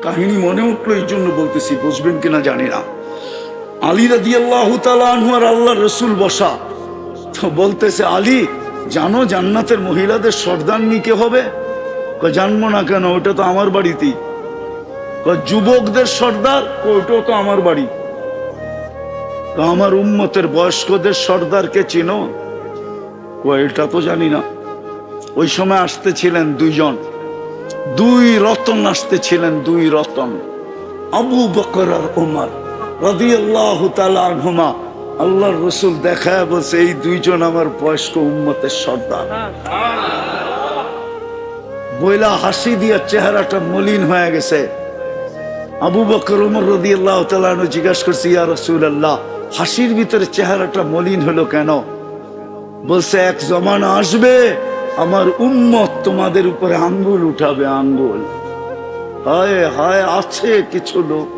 কাহিনী মনে উঠলো, এই জন্য বলতেছি, বুঝবেন কিনা জানি না। আলী রাদিয়াল্লাহু তাআলা আনহু আর আল্লাহর রাসূল বসা, তো বলতেছে, আলী জানো জান্নাতের মহিলাদের সর্দারনি কে হবে? জানবো না কেন, ওটা তো আমার বাড়িতেই। যুবকদের সর্দার, ওটাও তো আমার বাড়ি। আমার উম্মতের বয়স্কদের সর্দারকে চিনো? এটা তো জানি না। ওই সময় আসতেছিলেন দুইজন, দুই রতন আসতেছিলেন, দুই রতন, আবু বকর আর ওমর রাদিয়াল্লাহু তাআলা আনহুমা। আল্লাহর রাসূল দেখায় বলছে, এই দুইজন আমার বয়স্ক উম্মতের সর্দার। বইলা হাসি দিয়া চেহারাটা মলিন হয়ে গেছে। আবু বকর ওমর রাদিয়াল্লাহু তাআলা আনহু জিজ্ঞাসা করছে, ইয়া রাসূলুল্লাহ, হাসির ভিতরে চেহারাটা মলিন হলো কেন? বলছে, এক জমানা আসবে আমার উম্মত তোমাদের উপরে আঙ্গুল উঠাবে, আঙ্গুল। হায় হায়, আছে কিছু লোক,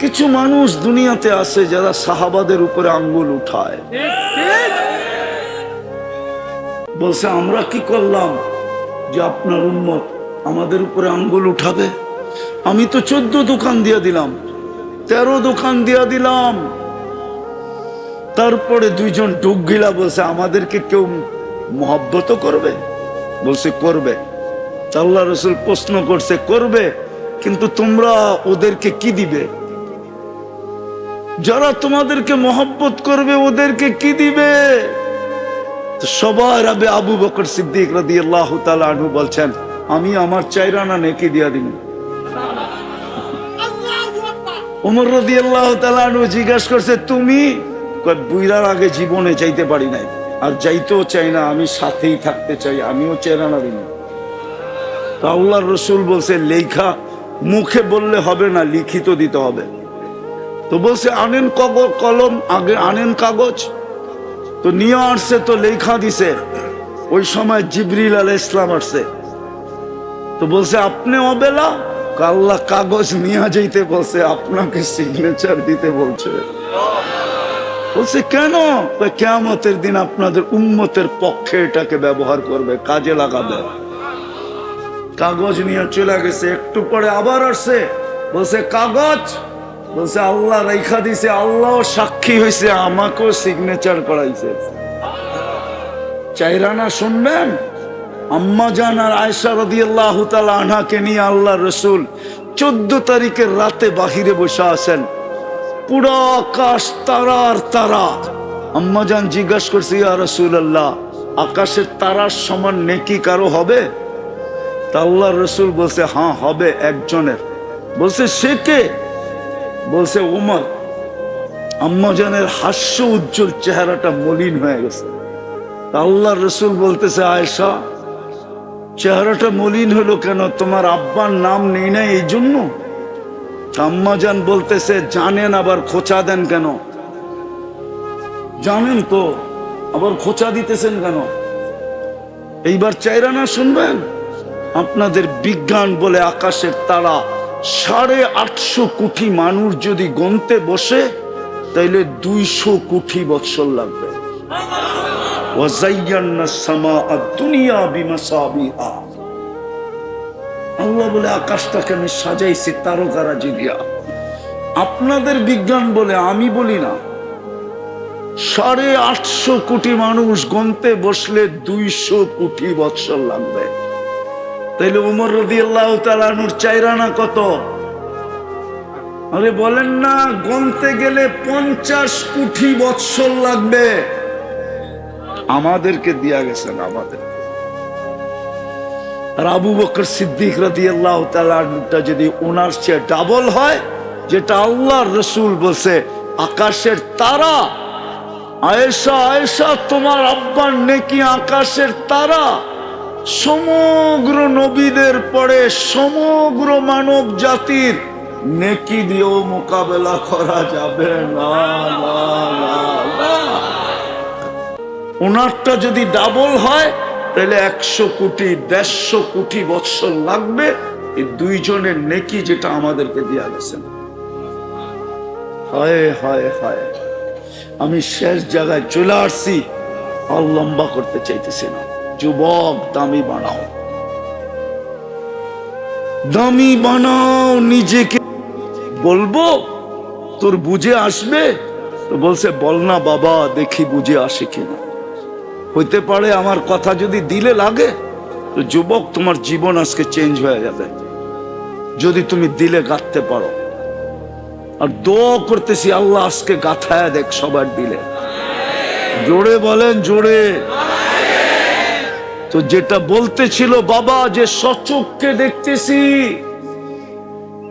কিছু মানুষ দুনিয়াতে আছে যারা সাহাবাদের উপরে আঙ্গুল উঠায়। বলছে, আমরা কি করলাম যে আপনার উম্মত আমাদের উপরে আঙ্গুল উঠাবে? আমি তো 14 দোকান দিয়া দিলাম, 13 দোকান দিয়া দিলাম। তারপরে দুইজন ডুব গিলা বলছে, আমাদেরকে কেউ মহব্বত করবে? বলছে, করবে। আল্লাহ রাসূল প্রশ্ন করছে, করবে, কিন্তু তোমরা ওদেরকে কি দিবে? যারা তোমাদেরকে মহব্বত করবে ওদেরকে কি দিবে? সবার আগে আবু বকর সিদ্দিক রাদিয়াল্লাহু তাআলা আনহু বলছেন, আমি আমার 4 আনা নেকি দিয়া দিব। ওমর রাদিয়াল্লাহু তাআলা আনহু জিজ্ঞাসা করছে, তুমি? বুইরার আগে জীবনে চাইতে পারি নাই, আর যাইতেও চাই না, আমি সাথেই থাকতে চাই, আমিও 4 আনা দিব। তো আল্লাহর রাসূল বলছে, লেখা মুখে বললে হবে না, লিখিত দিতে হবে। তো বলছে, আনেন কলম, আগে আনেন কাগজ। তো নিয়ে আসছে, তো লেখা দিছে। ওই সময় জিবরিল আলাইহিস সালাম আসছে। তো বলছে, আপনি অবেলা? আল্লাহ কাগজ নিয়ে যাইতে বলছে, আপনাকে সিগনেচার দিতে বলছে। বলছে, কেন? কিয়ামতের দিন আপনাদের উম্মতের পক্ষে এটাকে ব্যবহার করবে, কাজে লাগাবে। কাগজ নিয়ে চলে গেছে। একটু পরে আবার আসছে, বলছে, কাগজ? বলছে, আল্লাহ রেখা দিছে, আল্লাহ সাক্ষী হয়েছে, আমাকেও সিগনেচার করাইছে। 4 আনা শুনবেন? আম্মা জান আর আয়েশা রাদিয়াল্লাহু তাআলা আনহাকে নিয়ে আল্লাহর রাসূল 14 তারিখের রাতে বাহিরে বসে আছেন। পুরো আকাশ তারা আর তারা। আম্মা জান জিজ্ঞাসা করছে, ইয়া রাসূলুল্লাহ, আকাশের তারার সমান নেকি কারো হবে? তা আল্লাহর রাসূল বলছে, হ্যাঁ হবে, একজনের। বলছে, সে কে? বলছে, ওমর। আম্মা জানের হাস্য উজ্জ্বল চেহারাটা মলিন হয়ে গেছে। আল্লাহর রাসূল বলতেছে, আয়েশা, চেহারাটা মলিন হলো কেন? তোমার আব্বার নাম নেই না এই জন্য? আম্মা জান বলতেছে, জানেন, আবার খোঁচা দেন কেন? জানেন তো, আবার খোঁচা দিতেছেন কেন? এইবার 4 আনা শুনবেন? আপনাদের বিজ্ঞান বলে আকাশের তারা 850 কোটি মানুষ যদি গণতে বসে, তাইলে 200 কোটি বৎসর লাগবে। আল্লাহ বলে, আকাশটাকে আমি সাজাইছি তারকারাজি দিয়া। আপনাদের বিজ্ঞান বলে, আমি বলি না। 850 কোটি মানুষ গণতে বসলে 200 কোটি বৎসর লাগবে। তাইলে ওমর রাদিয়াল্লাহু তাআলা আনহুর 4 আনা কত? আরে বলেন না, গণতে গেলে 50 কোটি বৎসর লাগবে। আমাদেরকে দিয়া গেছেন, আমাদের। আর আবু বকর সিদ্দিক রাদিয়াল্লাহু তাআলা আনহুটা যদি ওনার চেয়ে ডাবল হয়, যেটা আল্লাহর রাসূল বলছে, আকাশের তারা। আয়েশা, আয়েশা, তোমার আব্বার নেকি আকাশের তারা। সমগ্র নবীদের পরে সমগ্র মানব জাতির নেকি দিয়েও মোকাবেলা করা যাবে না। ওনারটা যদি ডাবল হয়, তাহলে 100 কোটি 150 কোটি বৎসর লাগবে এই দুইজনের নেকি যেটা আমাদেরকে দেয়া গেছে। হায় হায় হায়, আমি শেষ জায়গায় চলে আসছি, আর লম্বা করতে চাইতেছি না। যুবক, দামি বানাও। দামি বানাও নিজেকে। বলবো তোর বুঝে আসবে? তো বলছে বল না বাবা, দেখি বুঝে আসে কিনা। হইতে পারে আমার কথা যদি দিলে লাগে, তো যুবক তোমার জীবন আজকে চেঞ্জ হয়ে যাবে যদি তুমি দিলে গাঁথতে পারো। আর দোয়া করতেছি আল্লাহ আজকে গাঁথায় দেখ সবার দিলে। জোরে বলেন, জোরে। তো যেটা বলতেছিল বাবা, যে সচক্ষে দেখতেছি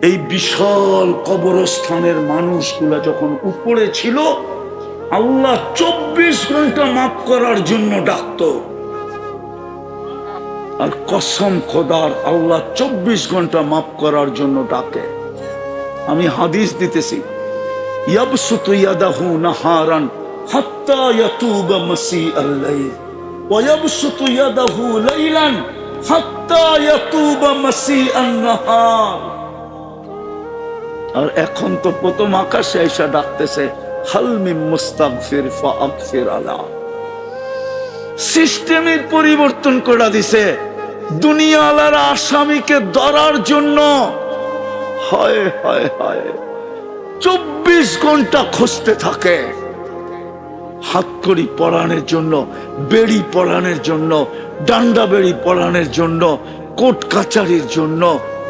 এই বিশাল কবরস্থানের মানুষগুলা যখন উপরে ছিল, আল্লাহ 24 ঘন্টা মাফ করার জন্য ডাকতো। আর কসম খোদার, আল্লাহ 24 ঘন্টা মাফ করার জন্য ডাকে। আমি হাদিস দিতেছি, ইয়াবসুতু ইয়াদাহু নাহারান হাত্তা ইয়াতুবা মাসিআল লাইল ওয়া ইয়াবসুতু ইয়াদাহু লাইলান হাত্তা ইয়াতুবা মাসিআন নাহার। আর এখন তো প্রথম আকাশে এসে ডাকতেছে, হাল মিন মুস্তাগফির ফাগফির আলা। সিস্টেমের পরিবর্তন করে দিছে দুনিয়ালার আসামিকে ধরার জন্য। হায় হায় হায়, 24 ঘন্টা খুঁজতে থাকে হাতকড়ি পরানোর জন্য, বেড়ি পরানোর জন্য, ডান্ডা বেড়ি পরানোর জন্য, কোর্ট কাচারির জন্য,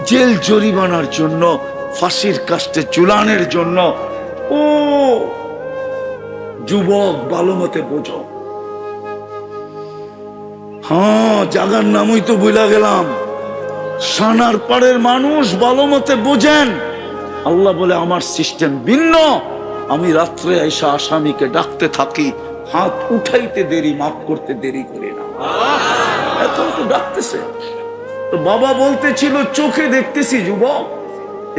জেল জরিমানার জন্য, ফাঁসির কাস্টে ঝুলানোর জন্য। ও যুবক, ভালো মতে বোঝো। হ্যাঁ, জাগার নামই তো ভুলা গেলাম। সানার পাড়ের মানুষ ভালো মতে বোঝেন। আল্লাহ বলে আমার সিস্টেম ভিন্ন। আমি রাত্রে আইসা আসামিকে ডাকতে থাকি, হাত উঠাইতে দেরি, মাফ করতে দেরি করি না। এখন তো ডাকতেছে। তো বাবা বলতেছিল চোখে দেখতেছি যুবক,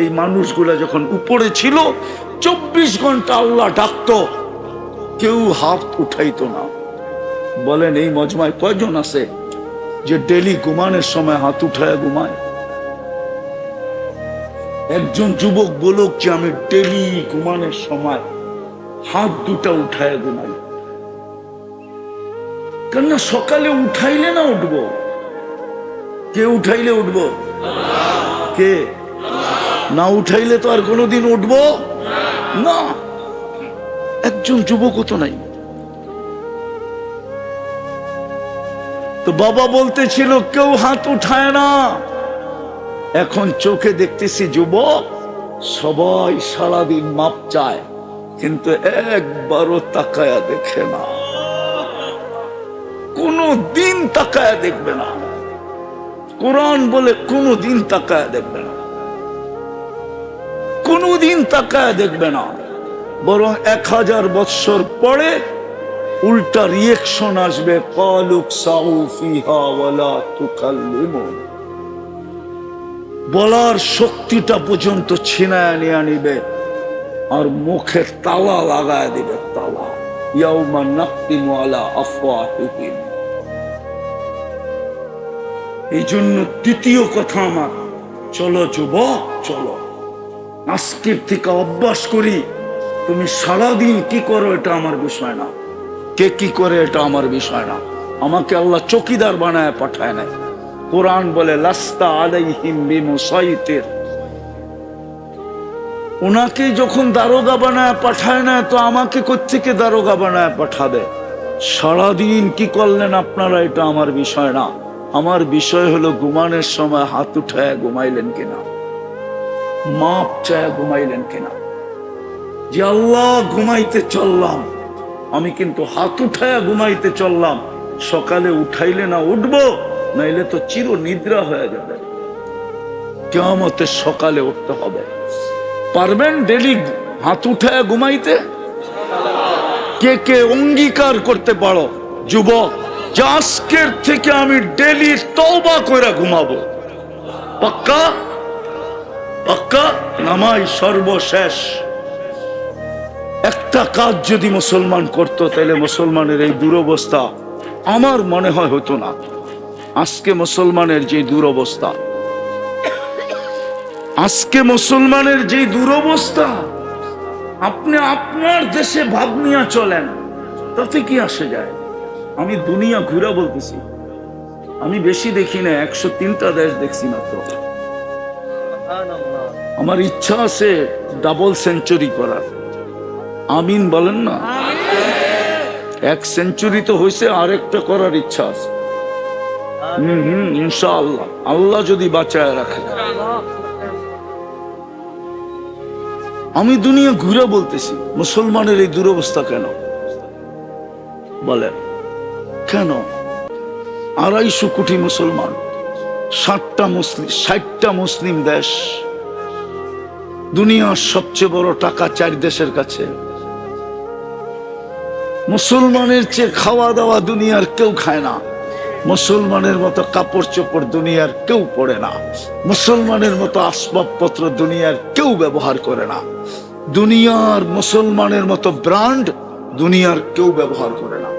এই মানুষগুলা যখন উপরে ছিল 24 ঘন্টা আল্লাহ ডাকতো, কেউ হাত উঠাইতো না। বলেন এই মজমায় কয়জন আছে যে ডেলি ঘুমানোর সময় হাত উঠায় ঘুমায়? একজন যুবক বলুক যে আমি ডেলি ঘুমানোর সময় হাত দুটা উঠায় ঘুমাই। কেননা সকালে উঠাইলে না উঠবো? কে উঠাইলে উঠবো? কে? না উঠাইলে তো আর কোনোদিন উঠবো না। একজন যুবকও তো নাই। তো বাবা বলতেছিল কেউ হাত উঠায় না। এখন চোখে দেখতেছি যুবক সবাই সারাদিন মাপ চায়, কিন্তু একবারও তাকায়া দেখে না। কোনো দিন তাকায়া দেখবে না। কোরআন বলে কোনো দিন তাকায়া দেখবে না, কোনোদিন তাকায়া দেখবে না। বরং 1000 বৎসর পরে উল্টা রিয়েকশন আসবে, কালুক সাউ ফিহা ওয়ালা তুকাল্লিমুন। বলার শক্তিটা পর্যন্ত ছিনায় নিয়ে নিবে আর মুখে তালা লাগায় দিবে, তালা। ইয়াউমা নাখতিমু আলা আফওয়াহিহিম। এই জন্য দ্বিতীয় কথা আমার, চলো যুবক চলো, আজকের থেকে অভ্যাস করি। তুমি সারাদিন কি করো এটা আমার বিষয় না, কে কি করে এটা আমার বিষয় না। আমাকে আল্লাহ চৌকিদার বানায় পাঠায় নাই। কোরআন বলে লাস্তা আলাইহিম বিমুসাইতির। ওনাকে যখন দারোগা বানায় পাঠায় না, তো আমাকে কোত্থেকে দারোগা বানায় পাঠাবে? সারাদিন কি করলেন আপনারা এটা আমার বিষয় না। আমার বিষয় হলো ঘুমানোর সময় হাত উঠায় ঘুমাইলেন কিনা, মাপ চায় ঘুমাইলেন কিনা। যে আল্লাহ ঘুমাইতে চললাম, আমি কিন্তু হাত উঠায় ঘুমাইতে চললাম। সকালে উঠাইলে না উঠবো, নাইলে তো চির নিদ্রা হয়ে যাবে। কিয়ামতের সকালে উঠতে হবে। পারবেন ডেলি হাত উঠায় ঘুমাইতে? কে কে অঙ্গীকার করতে পারো যুবক যে আজকের থেকে আমি ডেলি তওবা করে ঘুমাবো? পাক্কা? পাক্কা? নামাই সর্বশেষ। একটা কাজ যদি মুসলমান করত, তাহলে মুসলমানের এই দুরবস্থা আমার মনে হয় হতো না। আজকে মুসলমানের যে দুরবস্থা, আজকে মুসলমানের যে দুরবস্থা, আপনি আপনার দেশে ভাব নিয়ে চলেন, তাতে কি আসে যায়? আমি দুনিয়া ঘুরা বলতেছি, আমি বেশি দেখি না, 103টা দেশ দেখছি মাত্র। আমার ইচ্ছা আছে ডাবল সেঞ্চুরি করার। আমিন বলেন না। এক সেঞ্চুরি তো হয়েছে, আরেকটা করার ইচ্ছা আছে। ইনশাআল্লাহ, আল্লাহ যদি বাঁচায় রাখে। আমি দুনিয়া ঘুরে বলতেছি, মুসলমানের এই দুরবস্থা কেন বলেন? কেন? 250 কোটি মুসলমান, 60টা মুসলিম দেশ, দুনিয়ার সবচেয়ে বড় টাকা 4 দেশের কাছে। মুসলমানের চেয়ে খাওয়া দাওয়া দুনিয়ার কেউ খায় না, মুসলমানের মতো কাপড় চোপড় দুনিয়ার কেউ পরে না, মুসলমানের মতো আসবাবপত্র দুনিয়ার কেউ ব্যবহার করে না, দুনিয়ার মুসলমানের মতো ব্র্যান্ড দুনিয়ার কেউ ব্যবহার করে না।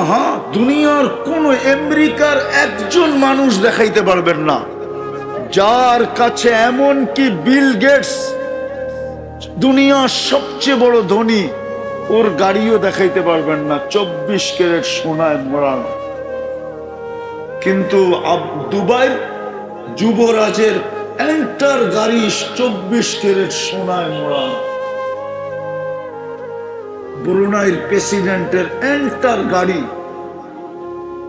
হ্যাঁ, দুনিয়ার কোন আমেরিকার একজন মানুষ দেখাইতে পারবেন না যার কাছে, এমন কি বিল গেটস দুনিয়ার সবচেয়ে বড় ধনী, ওর গাড়িও দেখাইতে পারবেন না 24 ক্যারেট সোনায় মোড়ানো। কিন্তু দুবাইয়ের যুবরাজের এন্টার গাড়ি 24 ক্যারেট সোনায় মোড়ানো। ব্রুনাইয়ের প্রেসিডেন্টের এন্টার গাড়ি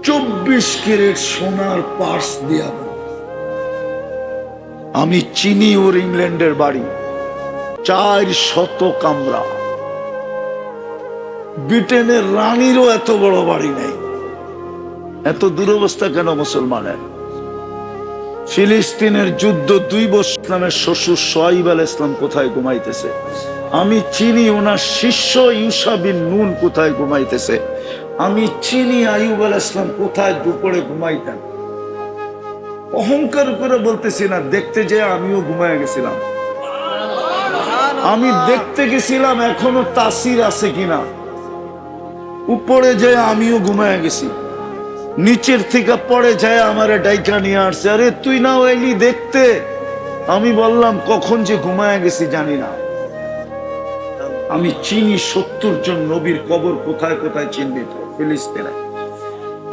24 ক্যারেট সোনার পার্স দিয়া। আমি চিনি ওর ইংল্যান্ডের বাড়ি 400 কামরা। ব্রিটেনের রানীরও এত বড় বাড়ি নেই। এত দুরবস্থা কেন মুসলমানের? ফিলিস্তিনের যুদ্ধ 2 বছর, ইসলামের শ্বশুর সোহাইব আলাইহিস ইসলাম কোথায় ঘুমাইতেছে? আমি চিনি ওনার শিষ্য ইউসা বিন নুন কোথায় ঘুমাইতেছে। আমি চিনি আইয়ুব আলাইহিস ইসলাম কোথায় দুপুরে ঘুমাইতেন। অহংকার করে বলতেছি না, দেখতে যেয়ে আমিও ঘুমায় গেছিলাম। আমি দেখতে গেছিলাম এখনো তাসির আছে কিনা, উপরে যায় আমিও ঘুমায় গেছি। নিচের থেকে পড়ে যায় আমারে ডাইকা নিয়ে আসছে, আরে তুই না এলি দেখতে। আমি বললাম কখন যে ঘুমায় গেছি জানি না। আমি চিনি 70 জন নবীর কবর কোথায় কোথায় চিহ্নিত ফিলিস্তিনে।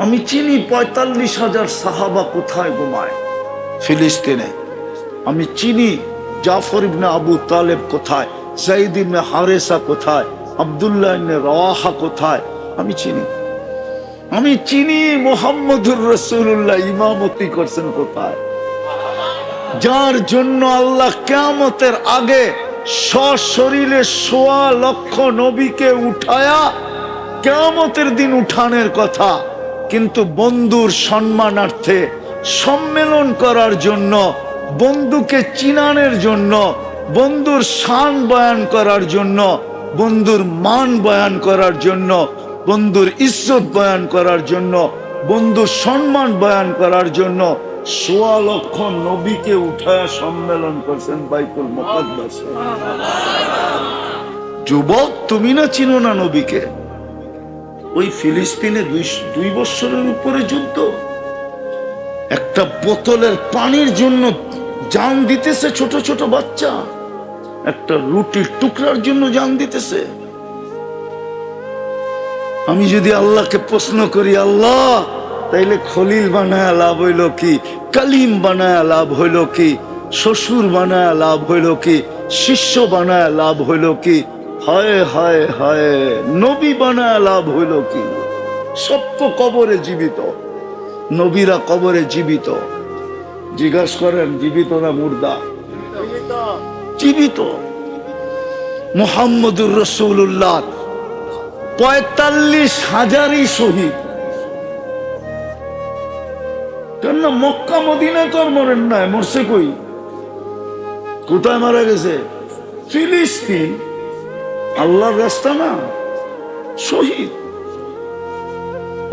আমি চিনি 45,000 সাহাবা কোথায় ঘুমায় ফিলিস্তিনে। আমি চিনি জাফর ইবনে আবু তালেব কোথায়, যায়েদ ইবনে হারেসা কোথায়, আব্দুল্লাহ ইবনে রাওয়াহা কোথায়। আমি চিনি মুহাম্মদুর রাসূলুল্লাহ ইমামতি করছেন কোথায়, যার জন্য আল্লাহ কিয়ামতের আগে সশরীরে 1.25 লক্ষ নবীকে উঠায়া কিয়ামতের দিন উঠানের কথা, কিন্তু বন্ধুর সম্মানার্থে সম্মেলন করার জন্য, বন্ধুকে চিনানোর জন্য, বন্ধুর শান বয়ান করার জন্য, বন্ধুর মান বয়ান করার জন্য, বন্ধুর ইজ্জত বয়ান করার জন্য, বন্ধুর সম্মান বয়ান করার জন্য 1.25 লক্ষ নবীকে উঠায়া সম্মেলন করছেন বাইতুল মুকাদ্দাসে। যুবক, তুমি না চিনো না নবীকে? ওই ফিলিস্তিনে 2 বছরের উপরে যুদ্ধ, একটা বোতলের পানির জন্য জান দিতেছে ছোট ছোট বাচ্চা, একটা রুটির টুকরার জন্য জান দিতেছে। আমি যদি আল্লাহকে প্রশ্ন করি, আল্লাহ তাইলে খলিল বানায় লাভ হইল কি, কালিম বানায় লাভ হইল কি, শ্বশুর বানায় লাভ হইল কি, শিষ্য বানায় লাভ হইল কি, হায় হায় হায় নবী বানায় লাভ হইল কি? সব তো কবরে জীবিত, নবীরা কবরে জীবিত। জিজ্ঞাসা করেন জীবিত না মুর্দা? জীবিত। মুহাম্মদুর রাসূলুল্লাহ 45,000 শহীদ। কেন মক্কা মদিনায় তো আর মরেন নাই, মরছে কই? কোথায় মারা গেছে? ফিলিস্তিন। আল্লাহর রাস্তা না, শহীদ।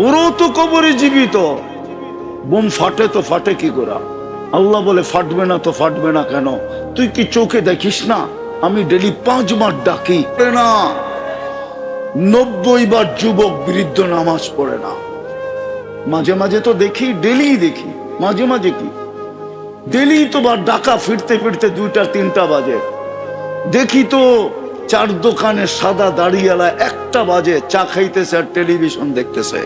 ওরাও তো কবরে জীবিত। বোম ফাটে তো ফাটে কি করে? আল্লাহ বলে ফাটবে না তো ফাটবে না কেন? তুই কি চোখে দেখিস না? আমি ডেলি 5 বার ডাকি না, 90 বার যুবক বৃদ্ধ নামাজ পড়ে না। মাঝে মাঝে তো দেখি, ডেলি দেখি, মাঝে মাঝে কি ডেলি তো বার ডাকা, ফিরতে ফিরতে 2টা 3টা বাজে। দেখি তো 4 দোকানে সাদা দাড়িওয়ালা 1টা বাজে চা খাইতেছে আর টেলিভিশন দেখতেছে।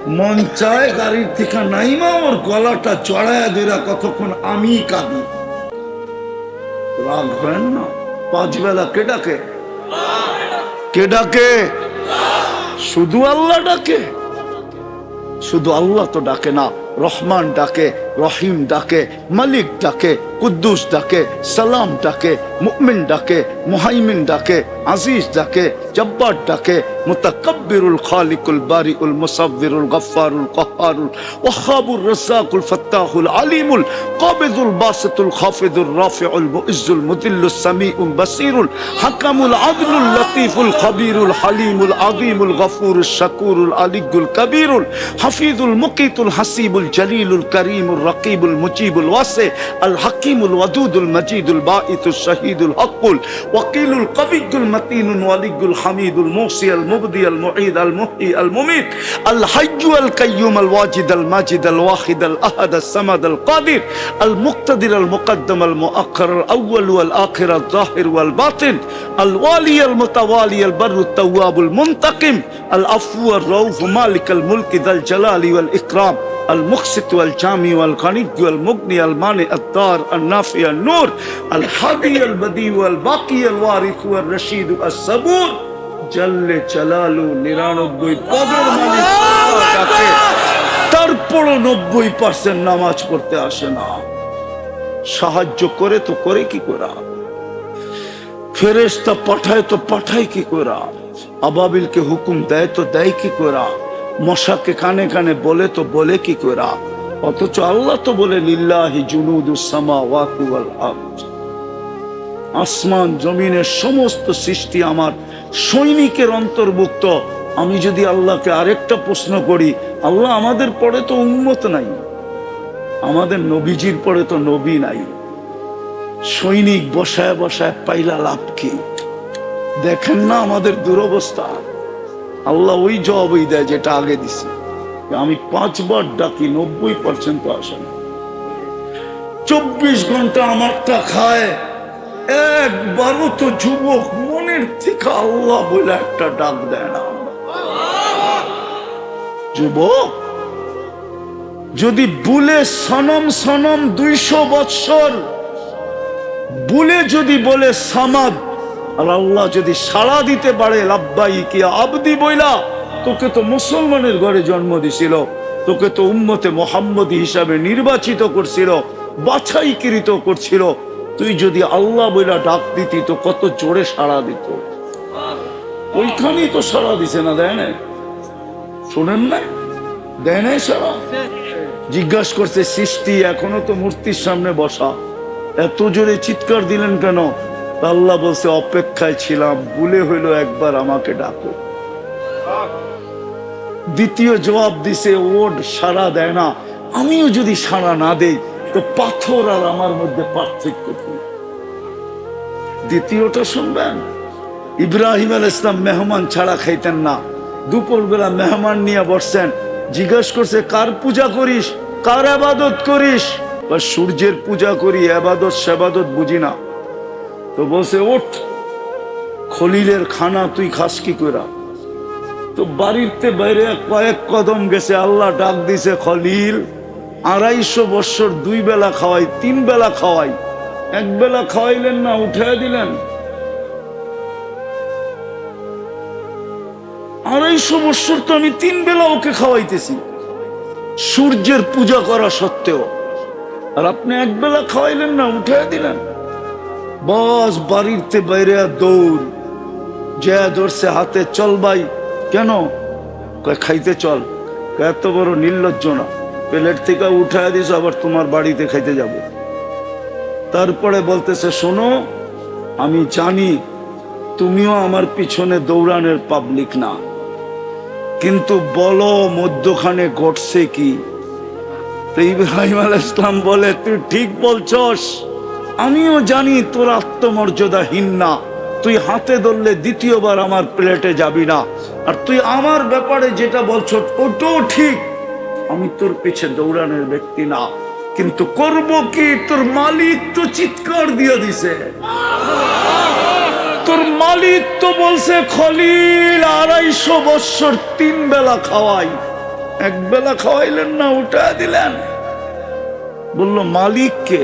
মন চায় গাড়ির থেকে নাইমা ওর গলাটা চড়ায় ধরে কতক্ষণ আমি কাঁদি। রাগ হয় না? 5 বেলা কে ডাকে? কে ডাকে? শুধু আল্লাহ ডাকে? শুধু আল্লাহ তো ডাকে না, রহমান ডাকে, রহিম ডাকে, মালিক ডাকে, কুদ্দুস ডাকে, সালাম ডাকে, মুমিন ডাকে, মুহাইমিন ডাকে, আজিজ ডাকে, জব্বার ডাকে, মুতাকাব্বিরুল খালিকুল বারিউল মুসাব্বিরুল গফফারুল কহ্হারুল ওয়াহ্হাবুর রাজ্জাকুল ফাত্তাহুল আলিমুল কাবিদুল বাসিতুল খাফিদুর রাফিউল মুইজ্জুল মুদিল্লুস সামিউল বাসিরুল হাকামুল আদলুল লতীফুল খবীরুল হালিমুল আযীমুল গফুরুশ শাকুরুল আলিয়্যুল কবীরুল হাফিজুল মুকিতুল হাসিবুল জলিলুল করিমুর রকিবুল মুজিবুল ওয়াসি আল হাকিমুল ওয়াদুদুল মজিদুল বাঈতুশ শাহীদুল হকুল ওয়াকিলুল কবিয়্যুল মতিনুল ওয়ালিয়্যুল হামিদুল মুহসি আল মুবদি আল মুঈদ আল মুহয়ি আল মুমীত আল হাইয়্যু আল কাইয়্যুম আল ওয়াজিদ আল মাজিদ আল ওয়াহিদ আল আহাদ আস সামাদ আল কাদির আল মুক্তাদির আল মুকদ্দম আল মুআখ্খার আল আউয়াল ওয়াল আখির আল যাহির ওয়াল বাতিন আল ওয়ালি আল মুতাওয়ালি আল বাররু তাওয়াবুল মুনতাকিম আল আফু আর রাউফ মালিক আল মুলক যাল জালালি ওয়াল ইকরাম المقسط والجامع والغني والمغني المانع الضار النافع النور الهادي البديع والباقي الوارث والرشيد الصبور جل جلاله 99 পদের মালিক তাকে। তারপরও 90% নামাজ পড়তে আসে না। সাহায্য করে তো করে কি করে? ফেরেশতা পাঠায় তো পাঠায় কি করে? আবাবিলকে হুকুম দেয় তো দেয় কি করে? মশাকে কানে কানে বলে তো বলে কি করে? অথচ আল্লাহ তো বলে লিল্লাহি জুনুদুস সামাওয়াতি ওয়াল আরদ, আসমান জমিনের সমস্ত সৃষ্টি আমার সৈনিকের অন্তর্ভুক্ত। আমি যদি আল্লাহকে আরেকটা প্রশ্ন করি, আল্লাহ আমাদের পরে তো উম্মত নাই, আমাদের নবীজির পরে তো নবী নাই, সৈনিক বসায় বসায় পাইলা লাভ কি? দেখেন না আমাদের দুরবস্থা। আল্লাহ ওই জবাবই দেয় যেটা আগে দিছি। আমি 5 বার ডাকি, 90% আসে না। 24 ঘন্টা আমারটা খায়, একবারও তো যুবক মনের থেকে আল্লাহ বলে একটা ডাক দেয় না। যুবক যদি বুলে সনম সনম 200 বৎসর বুলে যদি বলে সামাদ, আর আল্লাহ যদি সাড়া দিতে পারে লাব্বাইক ইয়া আবদি বইলা, তোকে তো মুসলমানের ঘরে জন্ম দিছিল, তোকে তো উম্মতে মুহাম্মদী হিসাবে নির্বাচিত করছিল, বাছাইকৃত করছিল। তুই যদি আল্লাহ বইলা ডাক দিতি তো কত জোরে সাড়া দিত। ওইখানেই তো সাড়া দিছে না, দেয় না? শোনেন না, দেয় নাই সাড়া? জিজ্ঞাসা করছে সৃষ্টি এখনো তো মূর্তির সামনে বসা, এত জোরে চিৎকার দিলেন কেন? আল্লাহ বলছে অপেক্ষায় ছিলাম, ভুলে হইলো একবার আমাকে ডাকো। দ্বিতীয় জবাব দিছে ওড সাড়া দেয় না। আমিও যদি সাড়া না দেই তো পাথর আর আমার মধ্যে পার্থক্য কি? দ্বিতীয়টা শুনবেন, ইব্রাহিম আলাইহিস সালাম মেহমান ছাড়া খাইতেন না। দুপুরবেলা মেহমান নিয়ে বসছেন, জিজ্ঞাসা করছে কার পূজা করিস, কার ইবাদত করিস? বা সূর্যের পূজা করি, ইবাদত সেবাদত বুঝি না। তো বলছে ওঠ, খলিলের খানা তুই খাস কি করে? তো বাড়িতে বাইরে কয়েক কদম গেছে, আল্লাহ ডাক দিছে খলিল 250 বৎসর 2 বেলা খাওয়াই, 3 বেলা খাওয়াই, 1 বেলা খাওয়াইলেন না, উঠাই দিলেন। 250 বৎসর তো আমি 3 বেলা ওকে খাওয়াইতেছি সূর্যের পূজা করা সত্ত্বেও, আর আপনি 1 বেলা খাওয়াইলেন না, উঠাই দিলেন। বস বাড়িতে বাইরে দৌড় যা ধরছে হাতে, চল ভাই। কেন? খাইতে চল। এত বড় নির্লজ্জ না, প্লেট থেকে উঠায় দিস, আবার তোমার বাড়িতে খাইতে যাব। তারপরে বলতেছে শোনো, আমি জানি তুমিও আমার পিছনে দৌড়ানোর পাবলিক না, কিন্তু বলো মধ্যখানে ঘটছে কি? তো ইব্রাহিম আলাইহিস সালাম বলে তুই ঠিক বলছস, আমিও জানি তোর আত্মমর্যাদাহীন না, তুই হাতে ধরলে দ্বিতীয়বার আমার প্লেটে যাবি না, আর তুই আমার ব্যাপারে যেটা বলছো ওটাও ঠিক, আমি তোর পিছে দৌড়ানোর ব্যক্তি না, কিন্তু করব কি? তোর মালিক তো চিৎকার দিয়ে দিছে, তোর মালিক তো বলছে খলিল 250 বৎসর 3 বেলা খাওয়াই, একবেলা খাওয়াইলেন না, উঠা দিলেন। বলল মালিককে,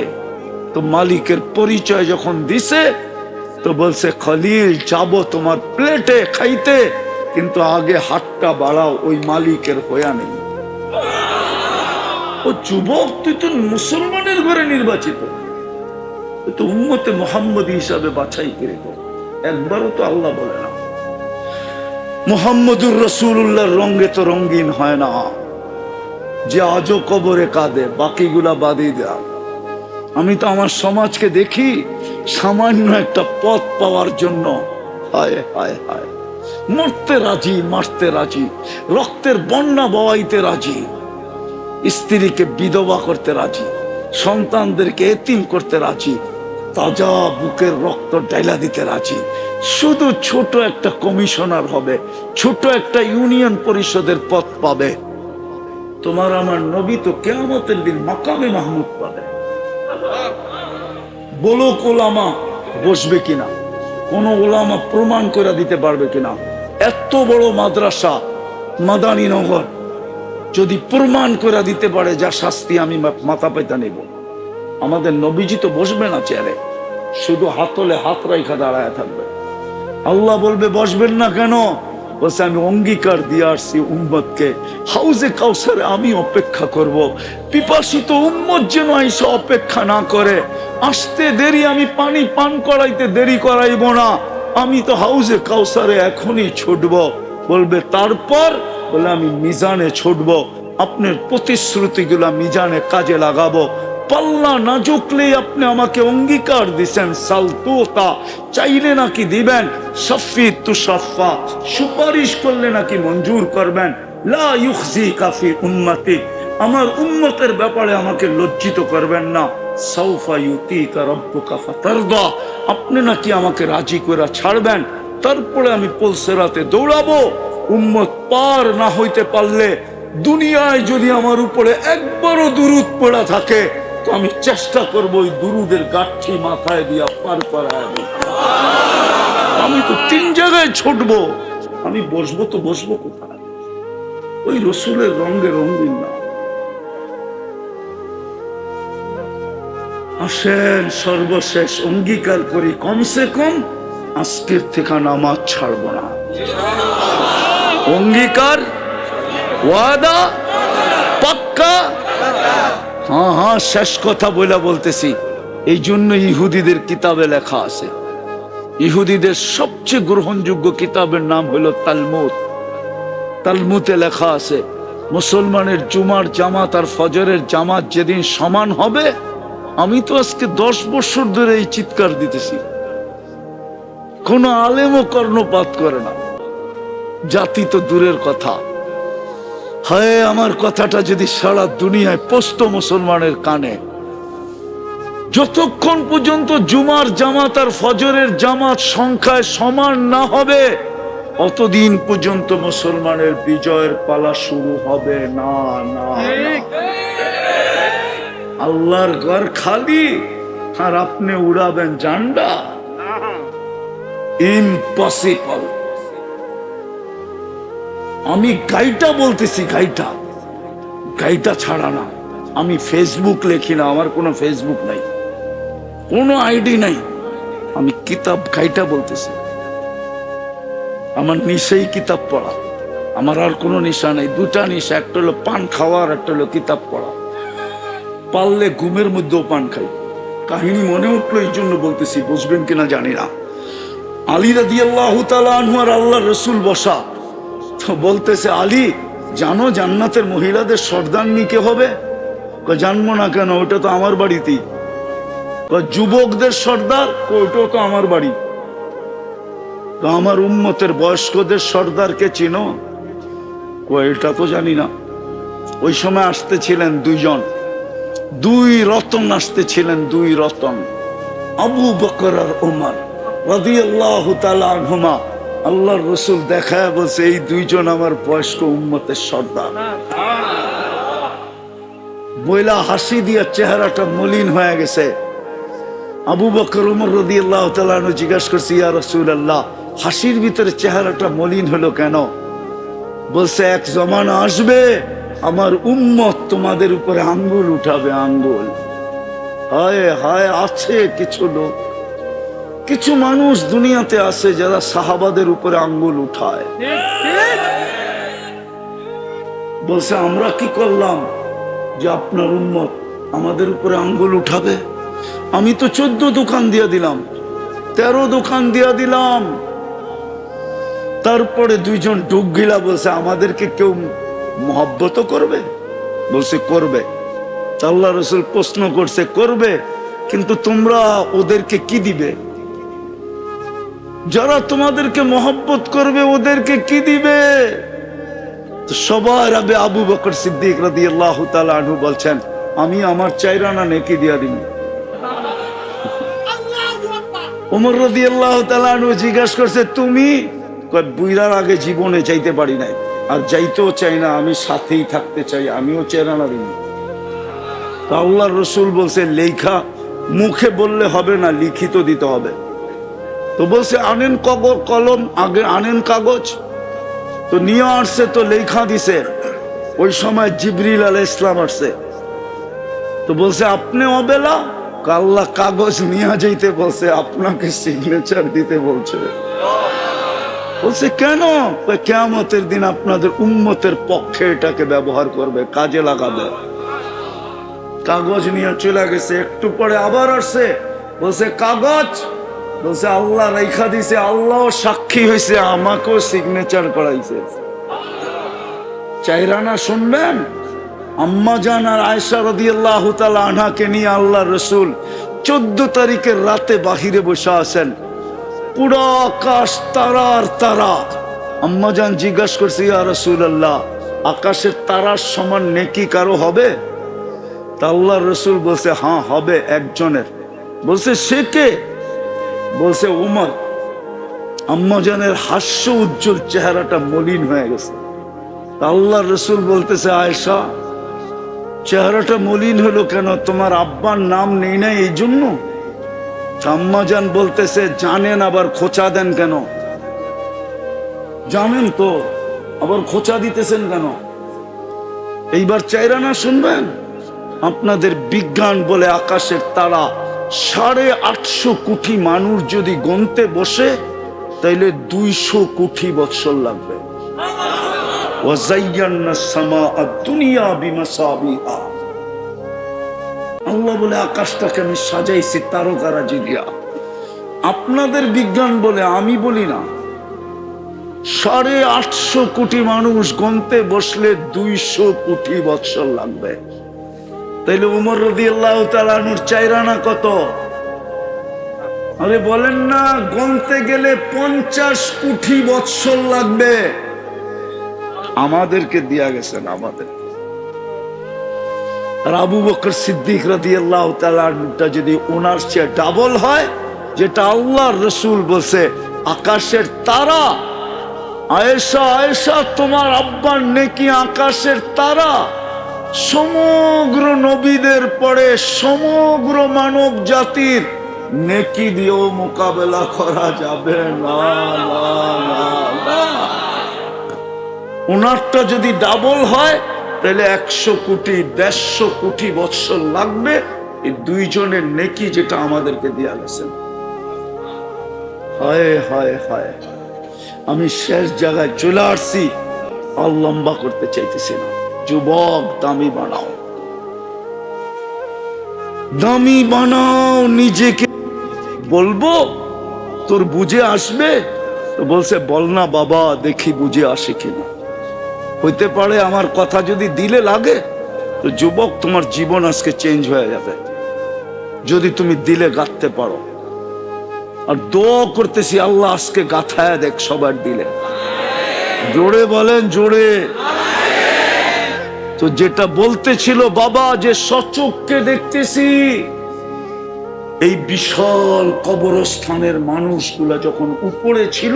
তো মালিকের পরিচয় যখন দিছে তো বলছে খলিল যাব তোমার প্লেটে খাইতে, কিন্তু আগে হাতটা বাড়াও, ওই মালিকের হয়া নেই। ও যুবক, তুই তো মুসলমানের ঘরে নির্বাচিত, তুই তো উম্মতে মুহাম্মদী হিসাবে বাছাই করে তো, একবারও তো আল্লাহ বলে না মুহাম্মদুর রাসূলুল্লাহর রঙে তো রঙিন হয় না, যে আজও কবরে কাঁদে, বাকিগুলা বাদই দেয়া। আমি তো আমার সমাজকে দেখি সামান্য একটা পথ পাওয়ার জন্য হায় হায় হায় মরতে রাজি, মারতে রাজি, রক্তের বন্যা বওয়াইতে রাজি, স্ত্রীকে বিধবা করতে রাজি, সন্তানদেরকে এতিম করতে রাজি, তাজা বুকের রক্ত ডাইলা দিতে রাজি, শুধু ছোট একটা কমিশনার হবে, ছোট একটা ইউনিয়ন পরিষদের পদ পাবে। তোমার আমার নবী তো কিয়ামতের দিন মাকামে মাহমুদ পাবে। বলো ওলামা বসবে কিনা, কোন ওলামা প্রমাণ করে দিতে পারবে কিনা? এত বড় মাদ্রাসা মাদানী নগর যদি প্রমাণ করে দিতে পারে, যা শাস্তি আমি মাথা পেতে নেব। আমাদের নবীজি তো বসবে না চেয়ারে, শুধু হাতলে হাত রাইখা দাঁড়ায় থাকবে। আল্লাহ বলবে বসবেন না কেন? বলছে আমি অঙ্গীকার দিয়ে আসছি উম্মতকে, হাউজে কাউসারে আমি অপেক্ষা করব, পিপাসিত উম্মত যেন আইসা অপেক্ষা না করে। আসতে দেরি, আমি পানি পান করাইতে দেরি করাইব না, আমি তো হাউজে কাউসারে এখনই ছুটব। বলবে তারপর? বলে আমি মিজানে ছুটব, আপনার প্রতিশ্রুতিগুলা মিজানে কাজে লাগাবো। পাল্লা না ঝুঁকলেই আপনি আমাকে অঙ্গীকার দিছেন, সালতুতা চাইলে নাকি দিবেন, শাফি তুশাফা সুপারিশ করলে নাকি মঞ্জুর করবেন, লা ইউখজিকা ফি উম্মতি আমার উম্মতের ব্যাপারে আমাকে লজ্জিত করবেন না, সাউফা ইউতিকা রাব্বুকা ফাতারদা আপনি নাকি আমাকে রাজি করে ছাড়বেন, তারপরে আমি পুলসিরাতে দৌড়াবো। উম্মত পার না হইতে পারলে, দুনিয়ায় যদি আমার উপরে একবারও দুরূদ পড়া থাকে, তো আমি চেষ্টা করবো ওই দুরুদের গাঠি মাথায় দিয়া পার করায়। আমি তো 3 জায়গায় ছুটবো, আমি বসবো তো বসবো কোথায়? ওই রসুলের রঙে রঙিন না। আসেন সর্বশেষ অঙ্গীকার করি, কমসে কম আজকের থেকে নামাজ ছাড়বো না। অঙ্গীকার, ওয়াদা, পাক্কা। হ্যাঁ হ্যাঁ, শেষ কথা বলতেছি। এই জন্য ইহুদিদের কিতাবে লেখা আছে, ইহুদিদের সবচেয়ে গ্রহণযোগ্য কিতাবের নাম হলো তালমুদ। তালমুদে লেখা আছে মুসলমানের জুমার জামাত আর ফজরের জামাত যেদিন সমান হবে, আমি তো আজকে 10 বছর ধরে এই চিৎকার দিতেছি, কোন আলেমও কর্ণপাত করে না, জাতি তো দূরের কথা। হায় আমার কথাটা যদি সারা দুনিয়ায় পৌঁছত মুসলমানের কানে, যতক্ষণ পর্যন্ত জুমার জামাত আর ফজরের জামাত সংখ্যায় সমান না হবে, অতদিন পর্যন্ত মুসলমানের বিজয়ের পালা শুরু হবে না। না, আল্লাহর ঘর খালি আর আপনি উড়াবেন ঝান্ডা, ইম্পসিবল। আমি গাইটা বলতেছি, গাইটা ছাড়া না। আমি ফেসবুক লেখি না, আমার কোনো ফেসবুক নাই, কোনো আইডি নাই। আমি কিতাব গাইটা বলতেছি। আমার নিশাই কিতাব পড়া, আমার আর কোনো নেশা নেই। 2টা নেশা, একটা হলো পান খাওয়া আর একটা হলো কিতাব পড়া। পারলে ঘুমের মধ্যেও পান খাই। কাহিনী মনে উঠলো এই জন্য বলতেছি, বুঝবেন কিনা জানি না। আলী রাদিয়াল্লাহু তাআলা আনহু আর আল্লাহর রাসূল বসা, তো বলতেছে আলী জানো জান্নাতের মহিলাদের সর্দারনি কে হবে? জানবো না কেন, ওটা তো আমার বাড়িতেই। যুবকদের সর্দার, ওটাও তো আমার বাড়ি। তো আমার উম্মতের বয়স্কদের সর্দারকে চিনো? এটা তো জানি না। ওই সময় আসতেছিলেন 2 জন, 2 রতন আসতেছিলেন, 2 রতন, আবু বকর আর ওমর রাদিয়াল্লাহু তাআলা আনহুমা। আল্লাহর রাসূল দেখায় বলছে এই 2 জন আমার বয়স্ক উম্মতের সর্দার। বইলা হাসি দিয়া চেহারাটা মলিন হয়ে গেছে। আবু বকর ওমর রাদিয়াল্লাহু তাআলা আনহু জিজ্ঞাসা করছে, ইয়া রাসূলুল্লাহ, হাসির ভিতরে চেহারাটা মলিন হলো কেন? বলছে এক জমানা আসবে আমার উম্মত তোমাদের উপরে আঙ্গুল উঠাবে, আঙ্গুল। হায় হায়, আছে কিছু লোক, কিছু মানুষ দুনিয়াতে আছে যারা সাহাবাদের উপরে আঙ্গুল উঠায়। বলছে আমরা কি করলাম যে আপনার উম্মত আমাদের উপরে আঙ্গুল উঠাবে? আমি তো 14 দোকান দিয়া দিলাম, 13 দোকান দিয়া দিলাম। তারপরে দুইজন ডুব গিলা বলছে আমাদেরকে কেউ মহব্বত করবে? বলছে করবে। আল্লাহ রাসূল প্রশ্ন করছে করবে, কিন্তু তোমরা ওদেরকে কি দিবে? যারা তোমাদেরকে মহব্বত করবে ওদেরকে কি দিবে? সবার আগে আবু বকর সিদ্দিক রাদিয়াল্লাহু তাআলা আনহু বলছেন আমি আমার 4 আনা নেকি দিয়া দিব। ওমর রাদিয়াল্লাহু তাআলা আনহু জিজ্ঞাসা করছে তুমি? কয় বুইরার আগে জীবনে চাইতে পারি নাই, আর যাইতেও চাই না, আমি সাথেই থাকতে চাই, আমিও 4 আনা দিব। তা আল্লাহর রাসূল বলছে লেখা মুখে বললে হবে না, লিখিত দিতে হবে। তো বলছে আনেন কলম, আগে আনেন কাগজ। তো নিয়ে আসছে, তো লেখা দিছে। ওই সময় জিবরিল আলাইহিস সালাম আসছে। তো বলছে আপনি অবেলা? আল্লাহ কাগজ নিয়ে যাইতে বলছে, আপনাকে সিগনেচার দিতে বলছে। বলছে কেন? কিয়ামতের দিন আপনাদের উম্মতের পক্ষে এটাকে ব্যবহার করবে, কাজে লাগাবে। কাগজ নিয়ে চলে গেছে। একটু পরে আবার আসছে, বলছে কাগজ। বলছে আল্লাহ রেখা দিছে, আল্লাহ সাক্ষী হয়েছে, আমাকেও সিগনেচার করাইছে। 4 আনা শুনবেন? আম্মা জান আর আয়েশা রাদিয়াল্লাহু তাআলা আনহাকে নিয়ে আল্লাহর রাসূল 14 তারিখের রাতে বাহিরে বসে আছেন। পুরো আকাশ তারার তারা। আম্মা জান জিজ্ঞাসা করছে ইয়া রাসূলুল্লাহ, আকাশের তারার সমান নেকি কারো হবে? তা আল্লাহর রাসূল বলছে হ্যাঁ হবে একজনের। বলছে সে কে? বলছে উমর। আম্মা জানের হাস্য উজ্জ্বল চেহারাটা মলিন হয়ে গেছে। আল্লাহর রাসূল বলতেছে আয়েশা চেহারাটা মলিন হলো কেন? তোমার আব্বার নাম নেই না এই জন্য? আম্মা জান বলতেছে জানেন, আবার খোঁচা দেন কেন? জানেন তো, আবার খোঁচা দিতেছেন কেন? এইবার 4 আনা শুনবেন? আপনাদের বিজ্ঞান বলে আকাশের তারা 850 কোটি মানুষ যদি গণতে বসে তাইলে 200 কোটি বৎসর লাগবে। আল্লাহ বলে আকাশটাকে আমি সাজাইছি তারকারাজি দিয়া। আপনাদের বিজ্ঞান বলে, আমি বলি না। 850 কোটি মানুষ গণতে বসলে 200 কোটি বৎসর লাগবে। তাইলে উমর রাদিয়াল্লাহু তাআলা আনহুর 4 আনা কত? আরে বলেন না, গণতে গেলে 50 কোটি বৎসর লাগবে। আমাদেরকে দিয়া গেছেন, আমাদের। আর আবু বকর সিদ্দিক রাদিয়াল্লাহু তাআলা আনহুটা যদি ওনার চেয়ে ডাবল হয়, যেটা আল্লাহর রাসূল বলছে আকাশের তারা। আয়েশা আয়েশা তোমার আব্বার নেকি আকাশের তারা। সমগ্র নবীদের পরে সমগ্র মানব জাতির নেকি দিয়েও মোকাবেলা করা যাবে না। ওনারটা যদি ডাবল হয় তাহলে 100 কোটি 150 কোটি বৎসর লাগবে এই দুইজনের নেকি যেটা আমাদেরকে দিয়া গেছেন। হায় হায় হায়, আমি শেষ জায়গায় চলে আসছি, আর লম্বা করতে চাইতেছি না। যুবক দামি বানাও, দামি বানাও নিজেকে। বলবো তোর বুঝে আসবে? তো বলছে বল না বাবা, দেখি বুঝে আসে কিনা। হইতে পারে আমার কথা যদি দিলে লাগে তো যুবক তোমার জীবন আজকে চেঞ্জ হয়ে যাবে, যদি তুমি দিলে গাঁথতে পারো। আর দোয়া করতেছি আল্লাহ আজকে গাঁথায় দেখ সবার দিলে। জোরে বলেন, জোরে। তো যেটা বলতে ছিল বাবা, যে সচক্ষে দেখতেছি এই বিশাল কবরস্থানের মানুষগুলা যখন উপরে ছিল,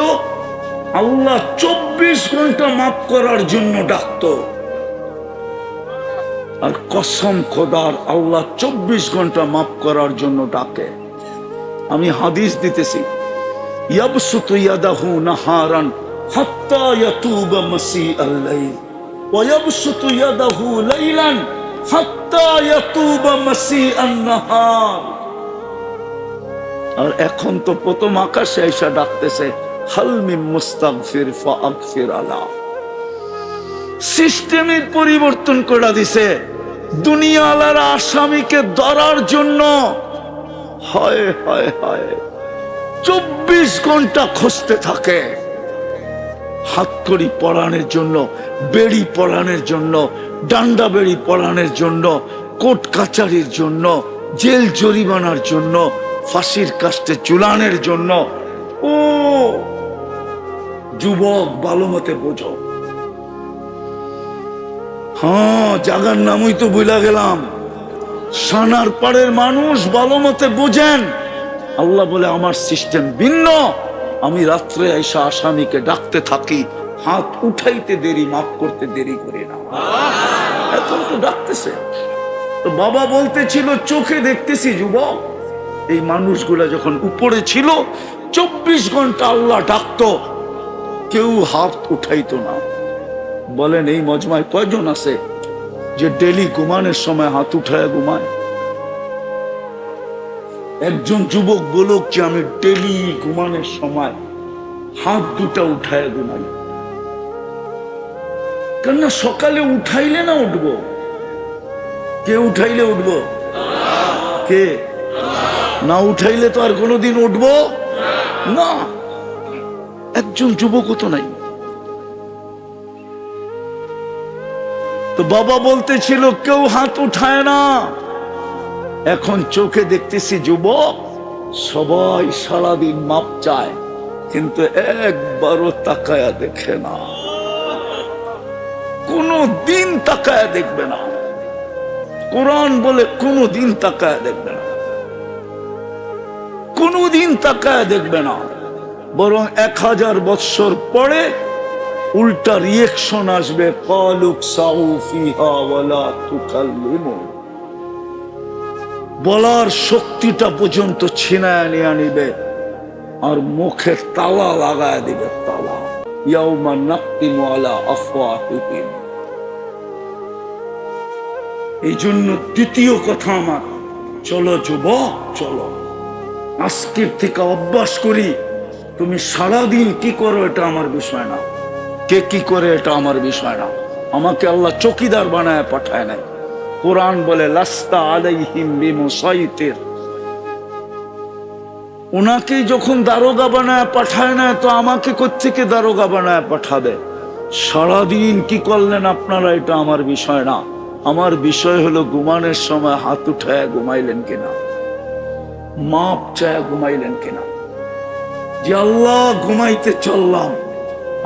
আল্লাহ 24 ঘন্টা মাফ করার জন্য ডাকতো। আর কসম খোদার, আল্লাহ 24 ঘন্টা মাফ করার জন্য ডাকে। আমি হাদিস দিতেছি, ইয়াবসুতু ইয়াদাহু নাহারান হাত্তা ইয়াতুবা মাসিআল লাইল। ওয়ায়াবসুতু ইয়াদাহু লাইলান হাত্তা ইয়াতুবা মাসিআন নাহার। আর এখন তো প্রথম আকাশে এসে ডাকতেছে, হাল মিন মুস্তাগফির ফাগফির আলা। সিস্টেমের পরিবর্তন করে দিছে। দুনিয়া আলার আসামিকে ধরার জন্য হায় হায় হায় 24 ঘন্টা খুঁজতে থাকে। হাতকড়ি পরানোর জন্য, বেড়ি পরানোর জন্য, ডান্ডা বেড়ি পরানোর জন্য, কোর্ট কাচারির জন্য, জেল জরিমানার জন্য, ফাঁসির কাস্টে ঝুলানোর জন্য। ও যুবক, ভালো মতে বোঝো। হ্যাঁ, জাগার নামই তো ভুলা গেলাম। সানার পাড়ের মানুষ ভালো মতে বোঝেন। আল্লাহ বলে আমার সিস্টেম ভিন্ন। আমি রাত্রে আইসা আসামিকে ডাকতে থাকি, হাত উঠাইতে দেরি, মাফ করতে দেরি করি না। এখন তো ডাকতেছে। তো বাবা বলতেছিল চোখে দেখতেছি যুবক, এই মানুষগুলা যখন উপরে ছিল 24 ঘন্টা আল্লাহ ডাকতো, কেউ হাত উঠাইতো না। বলেন এই মজমায় কয়জন আছে যে ডেলি ঘুমানোর সময় হাত উঠায় ঘুমায়? একজন যুবক বলুক যে আমি ডেলি ঘুমানোর সময় হাত দুটা উঠায় ঘুমাই। কেননা সকালে উঠাইলে না উঠবো? কে উঠাইলে উঠবো? কে? না উঠাইলে তো আর কোনোদিন উঠবো না। একজন যুবকও তো নাই। তো বাবা বলতেছিল কেউ হাত উঠায় না। এখন চোখে দেখতেছি যুবক সবাই সারাদিন মাপ চায়, কিন্তু একবারও তাকায়া দেখে না। কোনো দিন তাকায়া দেখবে না। কোরআন বলে কোনো দিন তাকায়া দেখবে না, কোনোদিন তাকায়া দেখবে না। বরং 1000 বৎসর পরে উল্টা রিয়েকশন আসবে, কালুক সাউ ফিহা ওয়ালা তুকাল্লিমু। বলার শক্তিটা পর্যন্ত ছিনায় নিয়ে নিবে আর মুখে তালা লাগায় দিবে, তালা। ইয়াউমা নাক্তিমু আলা আফওয়াহিহিম। এই জন্য দ্বিতীয় কথা আমার, চলো যুবক চলো, আজকের থেকে অভ্যাস করি। তুমি সারাদিন কি করো এটা আমার বিষয় না, কে কি করে এটা আমার বিষয় না। আমাকে আল্লাহ চৌকিদার বানায় পাঠায় নাই। কোরআন বলে লাস্তা আলাইহিম বিমুসাইতির। ওনাকে যখন দারোগা বানায় পাঠায় না, তো আমাকে কোত্থেকে দারোগা বানায় পাঠাবে? সারাদিন কি করলেন আপনারা এটা আমার বিষয় না। আমার বিষয় হলো ঘুমানোর সময় হাত উঠায় ঘুমাইলেন কিনা, মাপ চায় ঘুমাইলেন কিনা। যে আল্লাহ ঘুমাইতে চললাম,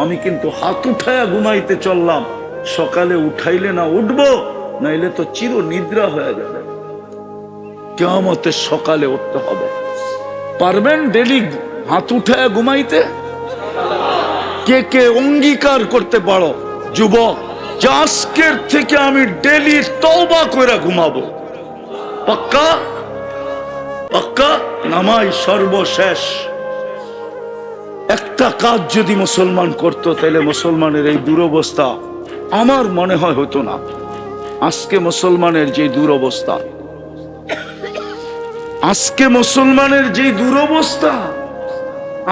আমি কিন্তু হাত উঠায় ঘুমাইতে চললাম। সকালে উঠাইলে না উঠবো, নাইলে তো চির নিদ্রা হয়ে যাবে। কিয়ামতের সকালে উঠতে হবে। পারবেন ডেলি হাত উঠায় ঘুমাইতে? কে কে অঙ্গীকার করতে পারো যুবক যে আজকের থেকে আমি ডেলি তওবা করে ঘুমাবো? পাক্কা? পাক্কা? নামাই সর্বশেষ। একটা কাজ যদি মুসলমান করত, তাহলে মুসলমানের এই দুরবস্থা আমার মনে হয় হতো না। আজকে মুসলমানের যে দুরবস্থা, আজকে মুসলমানের যে দুরবস্থা,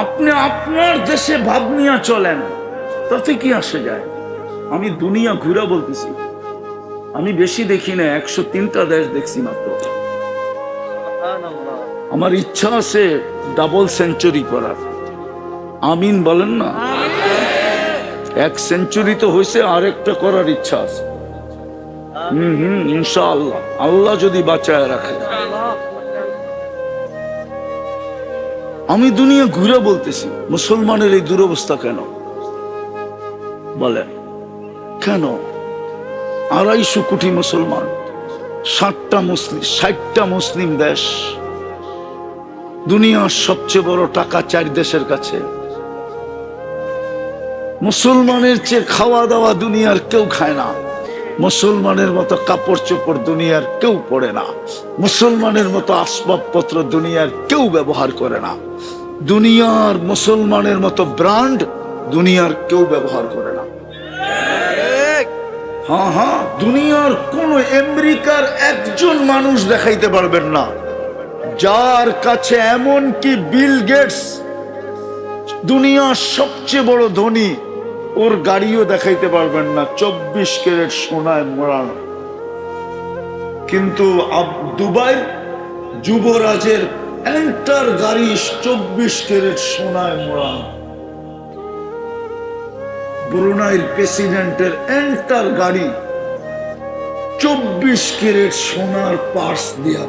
আপনি আপনার দেশে ভাব নিয়ে চলেন, তাতে কি আসে যায়? আমি দুনিয়া ঘুরা বলতেছি, আমি বেশি দেখি না, 103টা দেশ দেখছি মাত্র। আমার ইচ্ছা আছে ডাবল সেঞ্চুরি করার। আমিন বলেন না? 1 সেঞ্চুরি তো হয়েছে, আরেকটা করার ইচ্ছা আছে। ইনশাআল্লাহ, আল্লাহ যদি বাঁচায় রাখে। আমি দুনিয়া ঘুরে বলতেছি, মুসলমানের এই দুরবস্থা কেন বলেন? কেন? 250 কোটি মুসলমান, 60টা মুসলিম দেশ, দুনিয়ার সবচেয়ে বড় টাকা 4 দেশের কাছে। মুসলমানের চেয়ে খাওয়া দাওয়া দুনিয়ার কেউ খায় না। মুসলমানের মতো কাপড় চোপড় দুনিয়ার কেউ পরে না। মুসলমানের মতো আসবাবপত্র দুনিয়ার কেউ ব্যবহার করে না। দুনিয়ার মুসলমানের মতো ব্র্যান্ড দুনিয়ার কেউ ব্যবহার করে না। হ্যাঁ হ্যাঁ, দুনিয়ার কোন আমেরিকার একজন মানুষ দেখাইতে পারবেন না যার কাছে, এমন কি বিল গেটস দুনিয়ার সবচেয়ে বড় ধনী, ওর গাড়িও দেখাইতে পারবেন না 24 ক্যারেট সোনায় মোড়ানো। কিন্তু দুবাই যুবরাজের এন্টার গাড়ি 24 ক্যারেট সোনায় মোড়ানো। ব্রুনাইয়ের প্রেসিডেন্টের এন্টার গাড়ি 24 ক্যারেট সোনার পার্স দিয়া।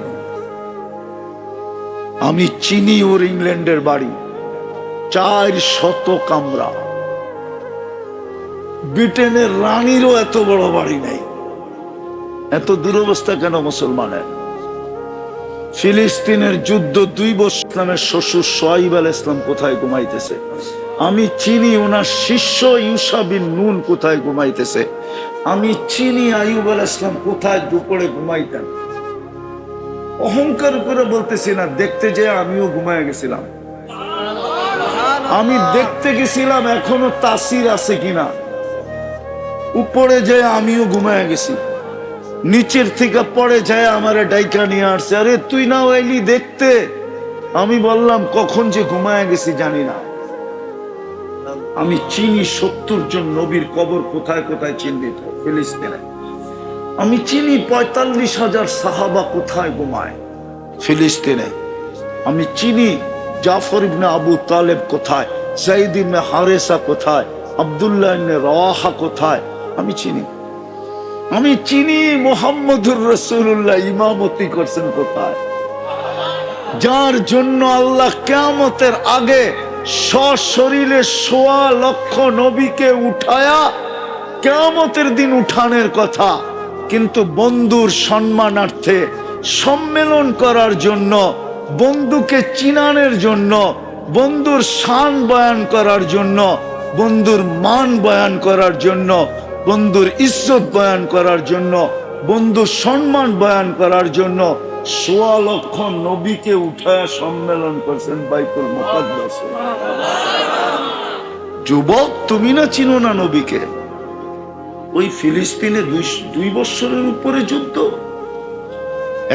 আমি চিনি ওর ইংল্যান্ডের বাড়ি 400 কামরা। ব্রিটেনের রানীরও এত বড় বাড়ি নাই। এত দুরবস্থা কেন মুসলমানের? ফিলিস্তিনের যুদ্ধ 2 বছর, ইসলামের শ্বশুর সোহাইব আলাইহিস সালাম কোথায় ঘুমাইতেছে? আমি চিনি ওনার শিষ্য ইউসা বিন নুন কোথায় ঘুমাইতেছে। আমি চিনি আইয়ুব আলাইহিস সালাম কোথায় দুপুরে ঘুমাইতেন। অহংকার করে বলতেছি না, দেখতে যেয়ে আমিও ঘুমায় গেছিলাম। আমি দেখতে গেছিলাম এখনো তাসির আছে কিনা, উপরে যেয়ে আমিও ঘুমায় গেছি। নিচের থেকে পরে যায় আমারে ডাইকা নিয়ে আসছে, আরে তুই না এলি দেখতে। আমি বললাম কখন যে ঘুমায় গেছি জানি না। আমি চিনি 70 জন নবীর কবর কোথায় কোথায় চিহ্নিত ফিলিস্তিনে। আমি চিনি 45,000 সাহাবা কোথায় ঘুমায় ফিলিস্তিনে। আমি চিনি জাফর ইবনে আবু তালেব কোথায়, যায়েদ ইবনে হারেসা কোথায়, আব্দুল্লাহ ইবনে রাওয়াহা কোথায়। আমি চিনি। আমি চিনি মুহাম্মদুর রাসূলুল্লাহ ইমামতি করছেন কোথায়, যার জন্য আল্লাহ কিয়ামতের আগে সশরীরে 1.25 লক্ষ নবীকে উঠায়া কিয়ামতের দিন উঠানের কথা, কিন্তু বন্ধুর সম্মানার্থে সম্মেলন করার জন্য, বন্ধুকে চিনানোর জন্য, বন্ধুর শান বয়ান করার জন্য, বন্ধুর মান বয়ান করার জন্য, বন্ধুর ইজ্জত বয়ান করার জন্য, বন্ধুর সম্মান বয়ান করার জন্য 1.25 লক্ষ নবীকে উঠায়া সম্মেলন করছেন বাইতুল মুকাদ্দাসে। যুবক, তুমি না চিনো না নবীকে? ওই ফিলিস্তিনে 2 বছরের উপরে যুদ্ধ,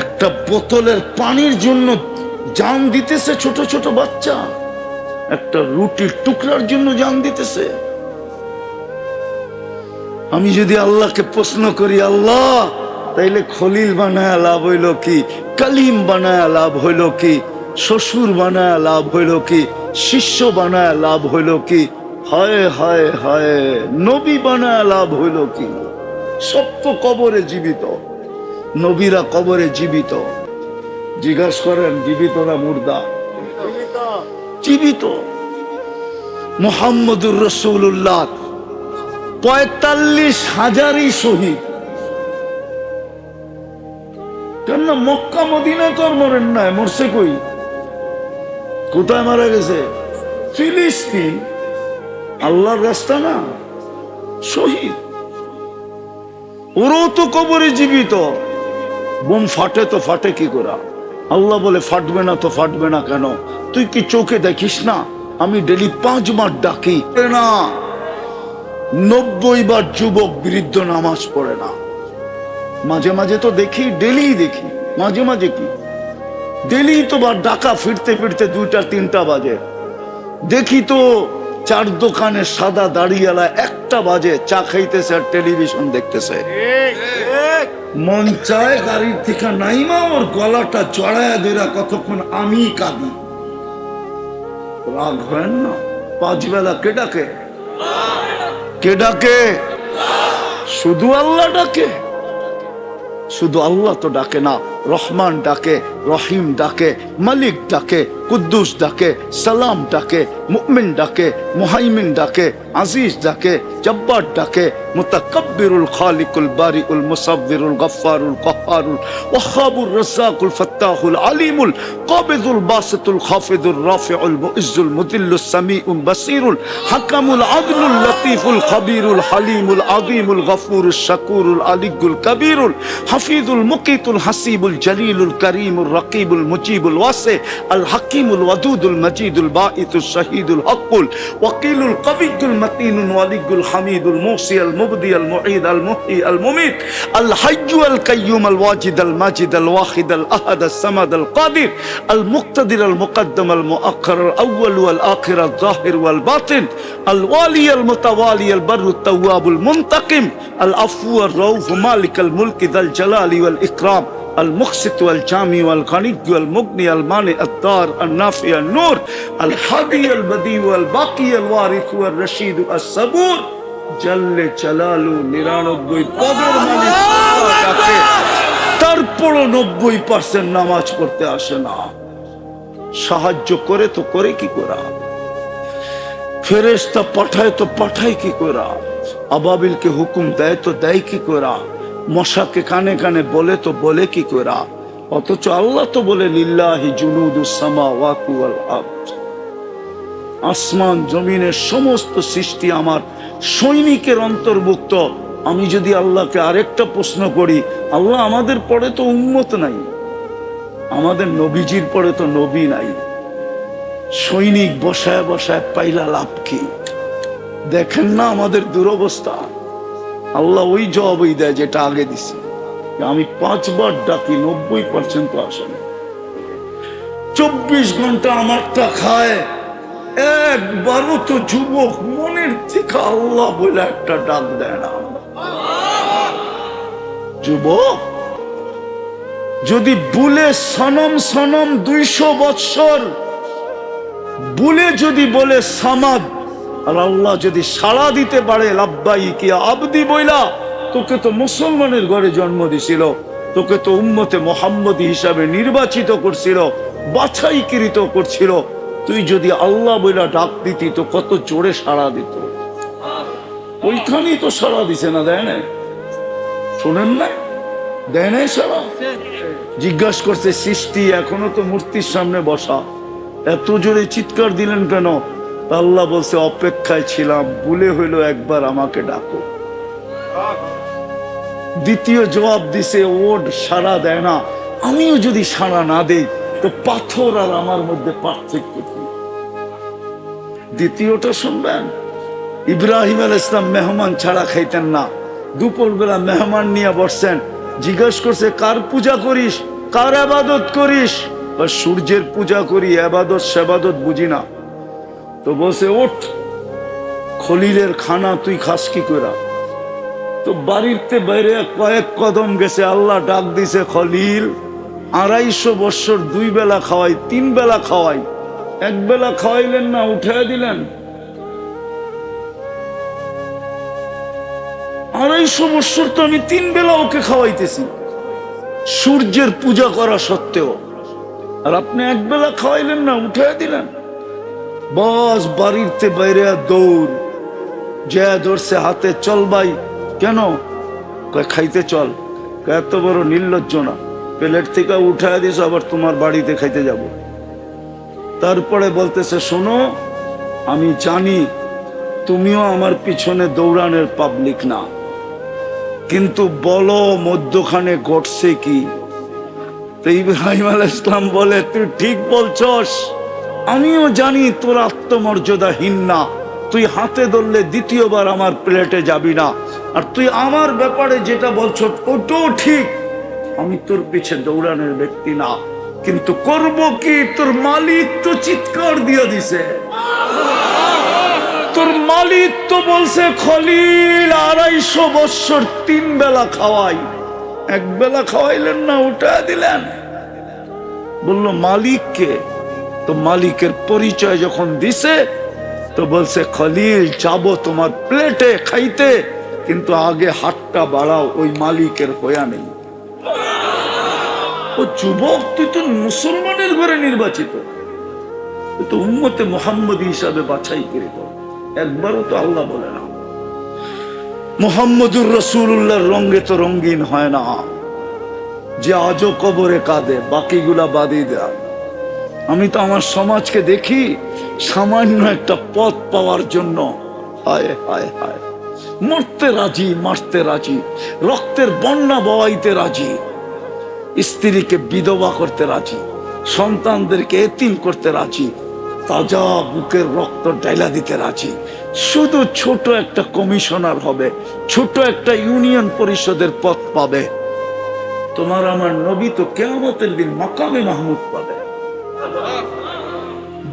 একটা বোতলের পানির জন্য জান দিতেছে ছোট ছোট বাচ্চা, একটা রুটির টুকরার জন্য জান দিতেছে। আমি যদি আল্লাহকে প্রশ্ন করি, আল্লাহ তাইলে খলিল বানায় লাভ হইল কি, কালিম বানায় লাভ হইল কি, শ্বশুর বানায় লাভ হইল কি, শিষ্য বানায় লাভ হইল কি, হায় হায় হায় নবী বানায় লাভ হইল কি? সব তো কবরে জীবিত। নবীরা কবরে জীবিত। জিজ্ঞাসা করেন জীবিত না মুর্দা? জীবিত। মুহাম্মদুর রাসূলুল্লাহ 45,000 শহীদ। কেন মক্কা মদিনা তো আর মরেন নাই, মরছে কই? কোথায় মারা গেছে? ফিলিস্তিন। আল্লাহর রাস্তা না, শহীদ। ওরও তো কবরে জীবিত। বোম ফাটে তো ফাটে কি করে? আল্লাহ বলে ফাটবে না তো ফাটবে না কেন? তুই কি চোখে দেখিস না? আমি ডেলি 5 বার ডাকি না, 90 বার যুবক বৃদ্ধ নামাজ পড়ে না। মাঝে মাঝে তো দেখি, ডেলি দেখি। মাঝে মাঝে কি ডেলি তো বার ডাকা, ফিরতে ফিরতে 2টা 3টা বাজে। দেখি তো 4 দোকানে সাদা দাড়িওয়ালা 1টা বাজে চা খাইতেছে আর টেলিভিশন দেখতেছে। মন চায় গাড়ির থেকে নাইমা ওর গলাটা জড়ায় দেরা কতক্ষণ আমি কাঁদি। রাগ হয় না? 5 বেলা কে ডাকে? কে ডাকে? শুধু আল্লাহ ডাকে। শুধু আল্লাহ তো ডাকে না, রহমান ডাকে, রহিম ডাকে, মালিক ডাকে, কুদ্দুস ডাকে, সালাম ডাকে, মুমিন ডাকে, মুহাইমিন ডাকে, আজিজ ডাকে, জব্বার ডাকে, মুতাকাব্বিরুল খালিকুল বারিউল মুসাব্বিরুল গফফারুল কহ্হারুল ওয়াহ্হাবুর রাজ্জাকুল ফাত্তাহুল আলিমুল কাবিদুল বাসিতুল খাফিদুর রাফিউল মুইজ্জুল মুদিল্লুস সামিউল বাসিরুল হাকামুল আদলুল লতীফুল খবীরুল হালিমুল আযীমুল গফুরুশ শাকুরুল আলিয়ুল কবীরুল হাফিজুল মুকিতুল হাসিবুল الجليل الكريم الرقيب المجيب الواسع الحكيم الودود المجيد الباعث الشهيد الحق الوكيل القوي المتين الولي الحميد الموصي المبدي المعيد المحيي المميت الحي القيوم الواجد الماجد الواحد الأحد الصمد القادر المقتدر المقدم المؤخر الأول والآخر الظاهر والباطن الوالي المتوالي البر التواب المنتقم العفو الرؤوف مالك الملك ذا الجلال والإكرام المقسط والجامع والغني والمغني المانع الدار النافع النور الهادي البديع والباقي الوارث والرشيد الصبور জাল্লে চালালু 99 পদের মালিক তাকে তারপরও 90% নামাজ পড়তে আসে না। সাহায্য করে তো করে কি করা, ফেরেশতা পাঠায় তো পাঠায় কি করা, আবাবিলকে হুকুম দেয় তো দেয় কি করা, মশাকে কানে কানে বলে তো বলে কি করা, অথচ আল্লাহ তো বলে লিল্লাহি জুনুদুস সামাওয়াতি ওয়াল আরদ, আসমান জমিনের সমস্ত সৃষ্টি আমার সৈনিকের অন্তর্ভুক্ত। আমি যদি আল্লাহকে আরেকটা প্রশ্ন করি, আল্লাহ আমাদের পরে তো উম্মত নাই, আমাদের নবীজির পরে তো নবী নাই, সৈনিক বসায় বসায় পাইলা লাভ কি? দেখেন না আমাদের দুরবস্থা। আল্লাহ ওই জবাবই দেয় যেটা আগে দিছে, আমি 5 বার ডাকি 90% তো আসে না। 24 ঘন্টা আমারটা খায়, একবারও তো যুবক মনের থেকে আল্লাহ বলে একটা ডাক দেয় না। যুবক যদি বুলে সনম সনম 200 বৎসর বুলে যদি বলে সামাদ, আর আল্লাহ যদি সাড়া দিতে পারে লাব্বাইক ইয়া আবদি বইলা, তোকে তো মুসলমানের ঘরে জন্ম দিছিল, তোকে তো উম্মতে মুহাম্মদী হিসাবে নির্বাচিত করছিল, বাছাইকৃত করছিল, তুই যদি আল্লাহ বইলা ডাক দিতি তো কত জোরে সাড়া দিত। ওইখানেই তো সাড়া দিছে না, দেয় না? শোনেন না, দেয় নাই সাড়া? জিজ্ঞাসা করছে সৃষ্টি এখনো তো মূর্তির সামনে বসা, এত জোরে চিৎকার দিলেন কেন? আল্লাহ বলছে অপেক্ষায় ছিলাম, ভুলে হইলো একবার আমাকে ডাকো। দ্বিতীয় জবাব দিছে ওড সাড়া দেয় না, আমিও যদি সাড়া না দেই তো পাথর আর আমার মধ্যে পার্থক্য কি? দ্বিতীয়টা শুনবেন, ইব্রাহিম আলাইহিস সালাম মেহমান ছাড়া খাইতেন না। দুপুরবেলা মেহমান নিয়ে বসছেন, জিজ্ঞাসা করছে কার পূজা করিস, কার ইবাদত করিস? বা সূর্যের পূজা করি, ইবাদত সেবাদত বুঝি না। তো বলছে ওঠ, খলিলের খানা তুই খাস কি করে? তো বাড়িতে বাইরে কয়েক কদম গেছে, আল্লাহ ডাক দিছে খলিল 250 বৎসর 2 বেলা খাওয়াই, 3 বেলা খাওয়াই, 1 বেলা খাওয়াইলেন না, উঠাই দিলেন। 250 বৎসর তো আমি 3 বেলা ওকে খাওয়াইতেছি সূর্যের পূজা করা সত্ত্বেও, আর আপনি 1 বেলা খাওয়াইলেন না, উঠাই দিলেন। বস বাড়িতে বাইরে দৌড়, যে ধরছে হাতে, চল ভাই। কেন? খাইতে চল। এত বড় নির্লজ্জ না, প্লেট থেকে উঠায় দিস, আবার তোমার বাড়িতে খাইতে যাব। তারপরে বলতেছে শোনো, আমি জানি তুমিও আমার পিছনে দৌড়ানোর পাবলিক না, কিন্তু বলো মধ্যখানে ঘটছে কি? তো ইব্রাহিম আলাইহিস সালাম বলে তুই ঠিক বলছস, আমিও জানি তোর আত্মমর্যাদাহীন না, তুই হাতে ধরলে দ্বিতীয়বার আমার প্লেটে যাবি না, আর তুই আমার ব্যাপারে যেটা বলছো ওটাও ঠিক, আমি তোর পিছে দৌড়ানোর ব্যক্তি না, কিন্তু করব কি? তোর মালিক তো চিৎকার দিয়ে দিছে, তোর মালিক তো বলছে খলিল 250 বৎসর 3 বেলা খাওয়াই, 1 বেলা খাওয়াইলেন না, উঠা দিলেন। বলল মালিককে, তো মালিকের পরিচয় যখন দিছে তো বলছে খলিল যাব তোমার প্লেটে খাইতে, কিন্তু আগে হাতটা বাড়াও, ওই মালিকের হয়া নেই। ও যুবক, তুই তো মুসলমানের ঘরে নির্বাচিত, তুই তো উম্মতে মুহাম্মদী হিসাবে বাছাইকৃত, একবারও তো আল্লাহ বলে না। মুহাম্মদুর রাসূলুল্লাহর রঙে তো রঙিন হয় না, যে আজও কবরে কাঁদে, বাকিগুলা বাদই দেয়। আমি তো আমার সমাজকে দেখি সামান্য একটা পথ পাওয়ার জন্য হায় হায় হায় মরতে রাজি, মারতে রাজি, রক্তের বন্যা বওয়াইতে রাজি। স্ত্রীকে বিধবা করতে রাজি, সন্তানদেরকে এতিম করতে রাজি, তাজা বুকের রক্ত ডাইলা দিতে রাজি। শুধু ছোট একটা কমিশনার হবে, ছোট একটা ইউনিয়ন পরিষদের পদ পাবে। তোমার আমার নবী তো কিয়ামতের দিন মাকামে মাহমুদ পাবে।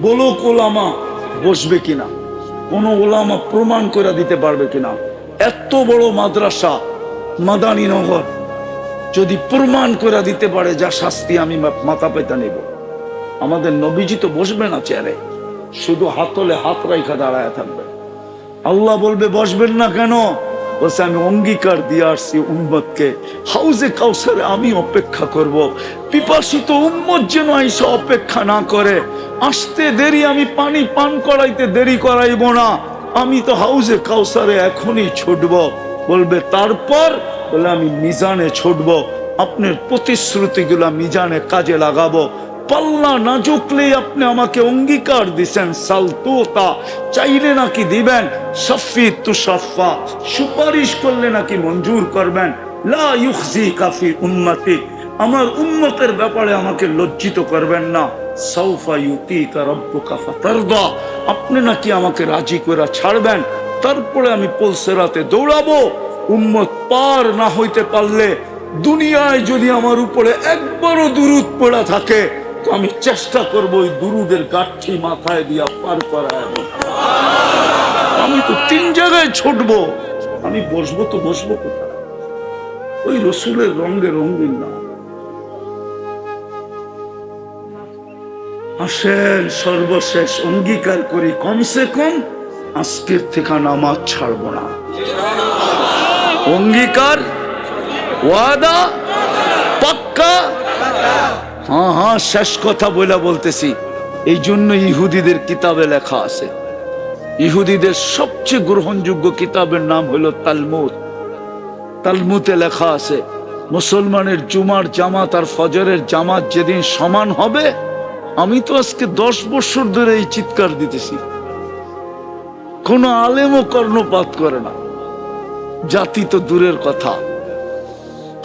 বলো ওলামা বসবে কিনা, কোন ওলামা প্রমাণ করে দিতে পারবে কিনা? এত বড় মাদ্রাসা মাদানীনগর যদি প্রমাণ করে দিতে পারে, যা শাস্তি আমি মাথা পেতে নেব। আমাদের নবীজি তো বসবে না চেয়ারে, শুধু হাতলে হাত রাইখা দাঁড়ায় থাকবে। আল্লাহ বলবে বসবেন না কেন? বলছে আমি অঙ্গীকার দিয়ে আসছি উম্মতকে, হাউজে কাউসারে আমি অপেক্ষা করব। পিপাসিত উম্মত যেন আইসা অপেক্ষা না করে। আসতে দেরি, আমি পানি পান করাইতে দেরি করাইব না। আমি তো হাউজে কাউসারে এখনই ছুটব। বলবে তারপর? বলে আমি মিজানে ছুটব, আপনার প্রতিশ্রুতিগুলা মিজানে কাজে লাগাবো। পাল্লা না ঝুঁকলেই আপনি আমাকে অঙ্গীকার দিছেন, সালতুতা চাইলে নাকি দিবেন, শাফি তুশাফা সুপারিশ করলে নাকি মঞ্জুর করবেন। লা ইউখজিকা ফি উম্মতি, আমার উম্মতের ব্যাপারে আমাকে লজ্জিত করবেন না। সাউফা ইউতিকা রাব্বুকা ফাতারদা, আপনি নাকি আমাকে রাজি করে ছাড়বেন, তারপরে আমি পুলসিরাতে দৌড়াবো। উম্মত পার না হইতে পারলে, দুনিয়ায় যদি আমার উপরে একবারও দুরূদ পড়া থাকে, তো আমি চেষ্টা করবো ওই দুরুদের গাঠি মাথায় দিয়া পার করায়। আমি তো 3 জায়গায় ছুটবো, আমি বসবো তো বসবো কোথায়? ওই রসুলের রঙে রঙিন না। আসেন সর্বশেষ অঙ্গীকার করি, কমসে কম আজকের থেকে নামাজ ছাড়বো না। অঙ্গীকার, ওয়াদা, পাক্কা। হ্যাঁ হ্যাঁ, শেষ কথা বলতেছি। এই জন্য ইহুদিদের কিতাবে লেখা আছে, ইহুদিদের সবচেয়ে গ্রহণযোগ্য কিতাবের নাম হলো তালমুদ। তালমুদে লেখা আছে মুসলমানের জুমার জামাত আর ফজরের জামাত যেদিন সমান হবে। আমি তো আজকে 10 বছর ধরে এই চিৎকার দিতেছি, কোন আলেমও কর্ণপাত করে না, জাতি তো দূরের কথা।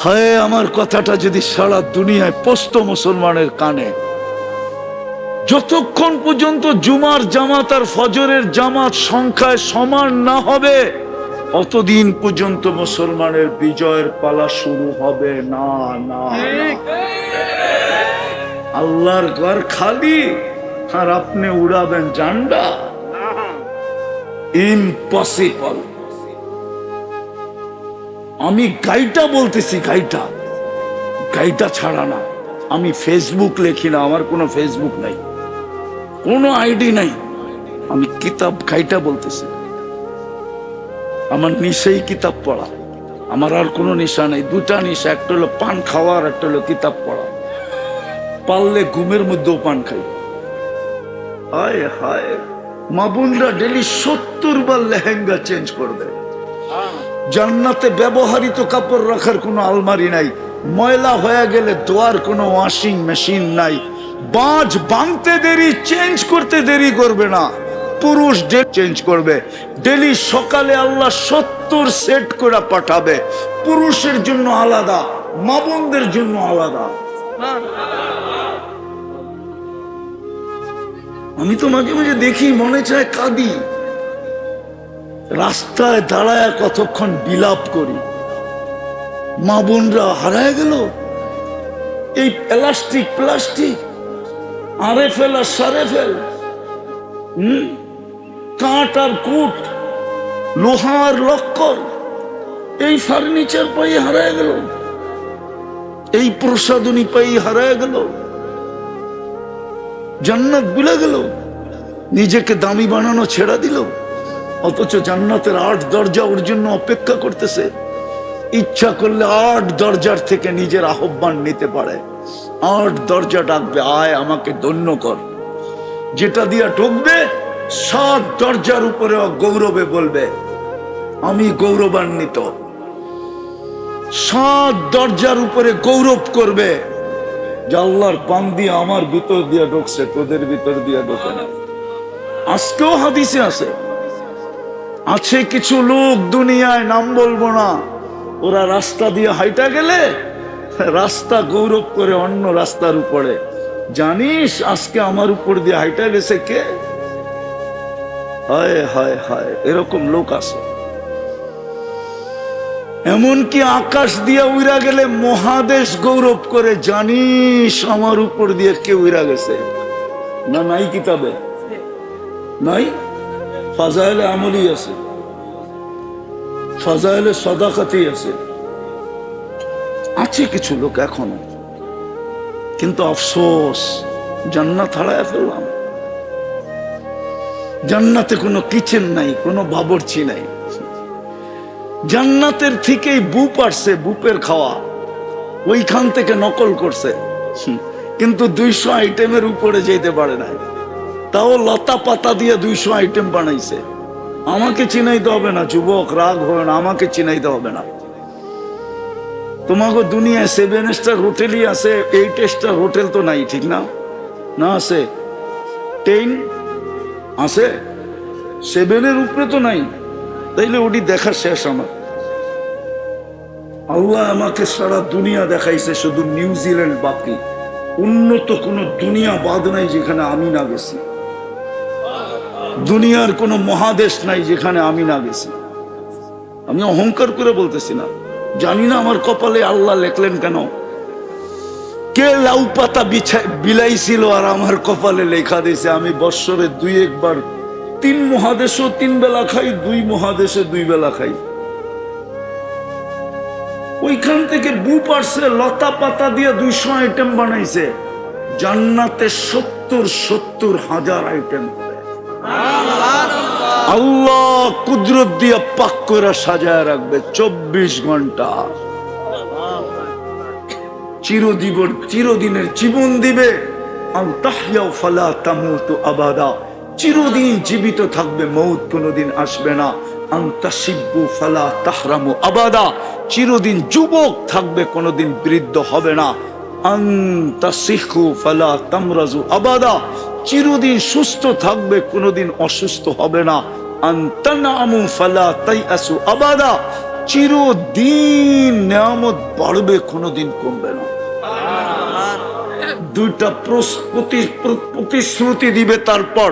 হায়, আমার কথাটা যদি সারা দুনিয়ায় পৌঁছত মুসলমানের কানে, যতক্ষণ পর্যন্ত জুমার জামাত আর ফজরের জামাত সংখ্যায় সমান না হবে, অতদিন পর্যন্ত মুসলমানের বিজয়ের পালা শুরু হবে না। না, আল্লাহর ঘর খালি আর আপনি উড়াবেন ঝান্ডা, ইম্পসিবল। আমি গাইটা বলতেছি, গাইটা ছাড়া না। আমি ফেসবুক লেখি না, আমার কোনো ফেসবুক নাই, কোনো আইডি নাই। আমি কিতাব গাইটা বলতেছি। আমার নিশাই কিতাব পড়া, আমার আর কোনো নেশা নেই। 2টা নেশা, একটা হলো পান খাওয়া আর একটা হলো কিতাব পড়া। পারলে ঘুমের মধ্যেও পান খাই। হায় হায়, মা বোনরা ডেলি 70 বার লেহেঙ্গা চেঞ্জ করবে। জান্নাতে ব্যবহৃত কাপড় রাখার কোনো আলমারি নাই, ময়লা হয়ে গেলে ধোয়ার কোনো ওয়াশিং মেশিন নাই। বাজ ভাঙতে দেরি, চেঞ্জ করতে দেরি করবে না। পুরুষ চেঞ্জ করবে ডেলি সকালে, আল্লাহ 70 সেট করে পাঠাবে। পুরুষের জন্য আলাদা, মা বোনদের জন্য আলাদা। আমি তো মাঝে মাঝে দেখি, মনে চায় কাঁদি। রাস্তায় দাঁড়ায় কতক্ষণ বিলাপ করি, মা বোনরা হারায় গেল। এই প্লাস্টিক আরে ফেল আর সারে ফেল, কাঠ আর কুট, লোহার লক্কর, এই ফার্নিচার পাই হারায় গেল, এই প্রসাধনী পাই হারায় গেল। জান্নাত ভুলে গেল, নিজেকে দামি বানানো ছেড়া দিল। অথচ জান্নাতের 8 দরজা ওর জন্য অপেক্ষা করতেছে। ইচ্ছা করলে 8 দরজার থেকে নিজের আহ্বান নিতে পারে। 8 দরজা ডাকবে, আয় আমাকে ধন্য কর। যেটা দিয়া ঢুকবে, 7 দরজার উপরে গৌরবে বলবে আমি গৌরবান্বিত। 7 দরজার উপরে গৌরব করবে যে আল্লাহর বান্দি আমার ভিতর দিয়া ঢুকছে, তোদের ভিতর দিয়া ঢোকে না। আজকেও হাদিসে আছে কিছু লোক দুনিয়ায়, নাম বলবো না, ওরা রাস্তা দিয়ে হাইটা গেলে রাস্তা গৌরব করে অন্য রাস্তার উপরে। জানিস আজকে আমার উপর দিয়ে হাইটা গেছে কে? হায় হায় হায়, এরকম লোক আছে। এমনকি আকাশ দিয়ে উড়া গেলে মহাদেশ গৌরব করে, জানিস আমার উপর দিয়ে কে উড়া গেছে? না নাই কিতাবে নাই, ফাজাইলে আমলি আছে, ফাজাইলে সাদাকাতি আছে, আছে কিছু লোক এখনো। কিন্তু আফসোস, জান্নাত হারায় ফেললাম। জান্নাতে কোনো কিচেন নাই, কোনো বাবুর্চি নাই। জান্নাতের থেকেই বুপ আসছে, বুপের খাওয়া ওইখান থেকে নকল করছে, কিন্তু 200 আইটেমের উপরে যেতে পারে না। তাও লতা পাতা দিয়ে 200 আইটেম বানাইছে। আমাকে চিনাইতে হবে না যুবক, রাগ হবে না, আমাকে চিনাইতে হবে না। তোমাকে দুনিয়ায় 7 স্টার হোটেলই আছে, 8 স্টার হোটেল তো নাই, ঠিক না? না আছে 10 আছে, 7-এর উপরে তো নাই। তাইলে ওটি দেখা শেষ আমার। আল্লাহ আমাকে সারা দুনিয়া দেখাইছে, শুধু নিউজিল্যান্ড বাকি। উন্নত কোন দুনিয়া বাদ নাই যেখানে আমি না গেছি। দুনিয়ার কোন মহাদেশ নাই যেখানে আমি না গেছি। আমি অহংকার করে বলতেছি না, জানি না আমার কপালে আল্লাহ লেখলেন কেন। কে লাউ পাতা বিলাইছিল আর আমার কপালে লেখা দিয়েছে আমি বৎসরে 2-1 বার 3 মহাদেশও 3 বেলা খাই, 2 মহাদেশে 2 বেলা খাই। ওইখান থেকে বুপ আসছে, লতা পাতা দিয়ে 200 আইটেম বানাইছে। জান্নাতে 70 হাজার আইটেম। আল্লাহ কুদরত দিয়ে পাক করে সাজায় রাখবে 24 ঘন্টা। চিরদিনের জীবন দিবে। চিরদিন জীবিত থাকবে, মৌত কোনদিন আসবে না। আবাদা, চিরদিন যুবক থাকবে, কোনদিন বৃদ্ধ হবে না। আবাদা, চিরদিন সুস্থ থাকবে, কোনদিন অসুস্থ হবে না। আবাদা, চিরদিন নিয়ামত বাড়বে, কোনদিন কমবে না। 2টা প্রতিশ্রুতি দিবে, তারপর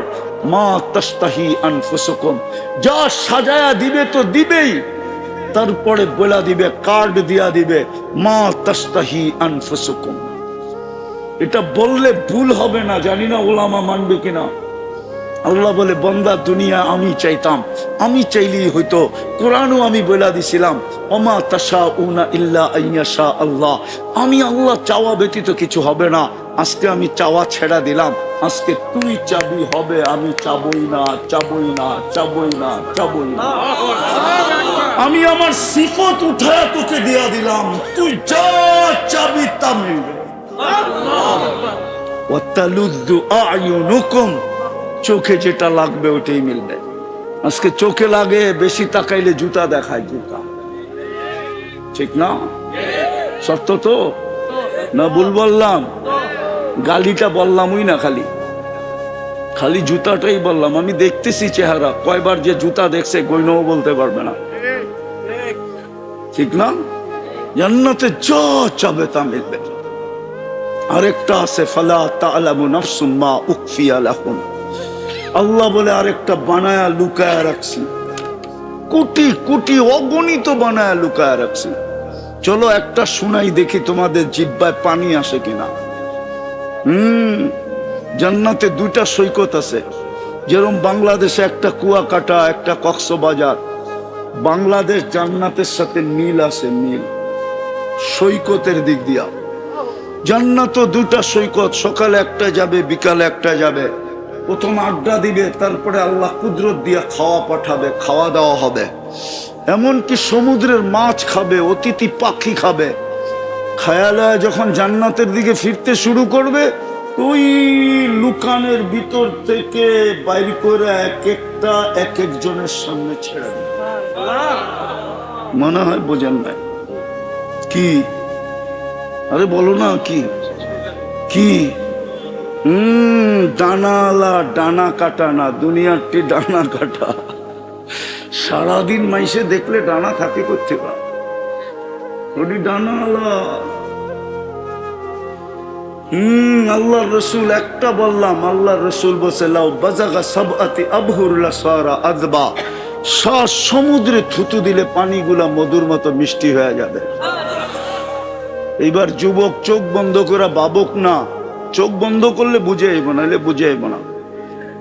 মা তাস্তাহি আনফুসুকুম, যা সাজায়া দিবে তো দিবেই, তারপরে বলা দিবে, কার্ড দিয়া দিবে, মা তাস্তাহি আনফুসুকুম। এটা বললে ভুল হবে না, জানি না ওলামা মানবে কিনা। আল্লাহ বলে, বান্দা দুনিয়া আমি চাইতাম, আমি চাইলেই হইতো। কোরআনও আমি বলে দিছিলাম, ওমা তাশাউনা ইল্লা আইয়াশা আল্লাহ, আমি আল্লাহ চাওয়া ব্যতীত কিছু হবে না। আজকে আমি চাওয়া ছেড়া দিলাম, আজকে তুই চাবি হবে, আমি চাবই না, চাবই না, চাবই না, চাবই না। আমি আমার সিফত উঠায় তোকে দিয়া দিলাম, তুই যা চাবি তা মিলবে। ওয়াতালুদ্দু আয়ুনুকুম, চোখে যেটা লাগবে ওটাই মিলবে। আজকে চোখে লাগে, বেশি তাকাইলে জুতা দেখায়, জুতা, ঠিক না? সত্য তো না? ভুল বললাম? গালিটা বললামই না, খালি জুতাটাই বললাম। আমি দেখতেছি চেহারা, কয়বার যে জুতা দেখছে গয়নাও বলতে পারবে না, ঠিক না? জান্নাতে যা চাবে তা মিলবে। আরেকটা আছে, ফালা তা'লামু নাফসুম মা উখফিয়া লাহুম, আল্লাহ বলে আরেকটা বানায়া লুকায়া রাখছি, কোটি কোটি অগণিত বানায়া লুকায়া রাখছি। চলো একটা শুনাই, দেখি তোমাদের জিহ্বায় পানি আসে কিনা। জান্নাতে 2টা সৈকত আছে। যেরকম বাংলাদেশে একটা কুয়াকাটা, একটা কক্সবাজার, বাংলাদেশ জান্নাতের সাথে মিল আছে, মিল সৈকতের দিক দিয়া। জান্নাত 2টা সৈকত, সকালে একটা যাবে, বিকালে একটা যাবে। প্রথম আড্ডা দিবে, তারপরে আল্লাহ কুদরত দিয়া খাওয়া পাঠাবে, খাওয়া দাওয়া হবে। এমনকি সমুদ্রের মাছ খাবে, অতিথি পাখি খাবে। খায়ালায় যখন জান্নাতের দিকে ফিরতে শুরু করবে, ওই লুকানের ভিতর থেকে বাইর করে এক একটা এক একজনের সামনে ছেড়ে দেবে। মনে হয় বোঝেন নাই কি? আরে বলো না, কি কি? ডানালা, ডানা কাটা না, দুনিয়ারটি ডানা কাটা। সারাদিন মাইসে দেখলে ডানা থাকে করতে পারে, ডানালা আল্লাহর রসুল একটা বললাম, আল্লাহর রসুল বলছে লাউ বাজাগা সাবআতি আবহুর লাসারা আযবা, সমুদ্রে থুতু দিলে পানিগুলা মধুর মতো মিষ্টি হয়ে যাবে। এইবার যুবক চোখ বন্ধ করে ভাবুক না, চোখ বন্ধ করলে বুঝে আইব, নাহলে বুঝে আইব না।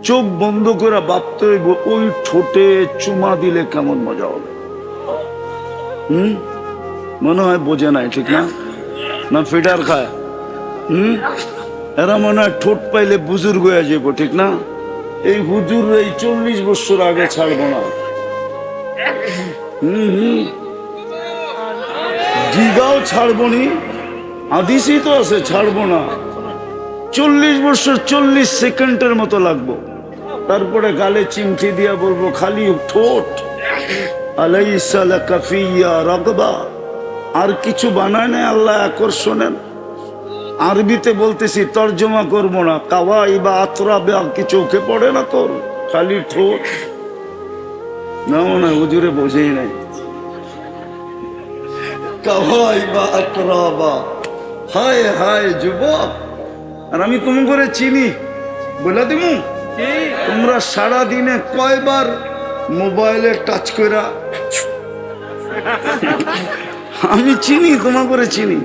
চোখ বন্ধ করে ভাবতে হইব ওই ঠোঁটে চুমা দিলে কেমন মজা হবে। মনে হয় বোঝে নাই, ঠিক না? না ফিডার খায়। এরা মনে হয় ঠোঁট পাইলে বুজুর্গ হয়ে যাবো, ঠিক না? এই হুজুর এই 40 বছর আগে ছাড়বো না। জিগাও ছাড়বো নি, হাদিসই তো আছে ছাড়বো না। 40 বছর 40 সেকেন্ডের মতো লাগবো, তারপরে গালে চিমটি দিয়া বলবো খালি ঠোঁট, আলাইসা লাকা ফিয়া রাগবা। আর কিছু বানায় না আল্লাহ আকর্ষণের। আরবিতে বলতেছি, তর্জমা করবো না। কাওয়াই বা আতরাবে কি চোখে পড়ে না তোর? খালি ঠোঁট না, মনে হয় হুজুরে বোঝেই নাই। কাওয়াই বা আতরাবা, হায় হায় যুবক। আর আমি তুমি করে চিনি, বলে দিমু তোমরা সারা দিনে কয়বার মোবাইলে টাচ করা? আমি চিনি, তোমা করে চিনি।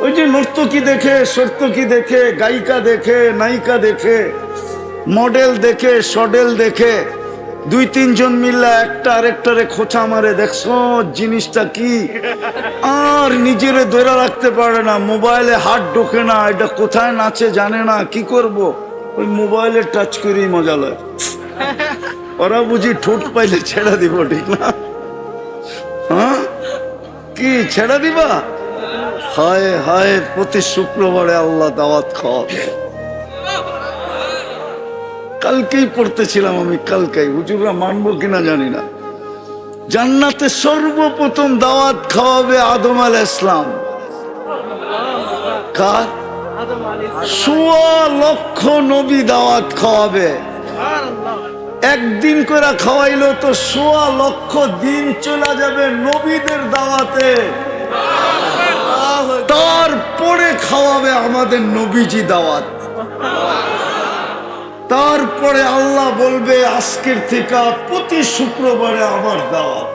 ওই যে নর্তকী দেখে, সর্তকী দেখে, গায়িকা দেখে, নায়িকা দেখে, মডেল দেখে, সডেল দেখে, 2-3 জন মিল্লা একটা আরেকটারে খোঁচা মারে, দেখছো জিনিসটা কি? আর নিজেরে ধরে রাখতে পারে না, মোবাইলে হাত ঢোকে না, এটা কোথায় নাচে জানে না, কি করব? ওই মোবাইলে টাচ করেই মজা লয়। ওরা বুঝি ঠোঁট পাইলে ছেড়া দিব, ঠিক না? হ্যাঁ, কি ছেড়া দিবা? হায় হায়, প্রতি শুক্রবারে আল্লাহ দাওয়াত খাওয়াবে। কালকেই পড়তেছিলাম আমি, কালকেই, হুজুররা মানবো কিনা জানি না। জান্নাতে সর্বপ্রথম দাওয়াত খাওয়াবে আদম আলাইহিস সালাম। কার? 1.25 লক্ষ নবী দাওয়াত খাওয়াবে। একদিন করে খাওয়াইলো তো 1.25 লক্ষ দিন চলে যাবে নবীদের দাওয়াতে। তারপরে খাওয়াবে আমাদের নবীজি দাওয়াত। তারপরে আল্লাহ বলবে আজকের থেকে প্রতি শুক্রবারে আমার দাওয়াত।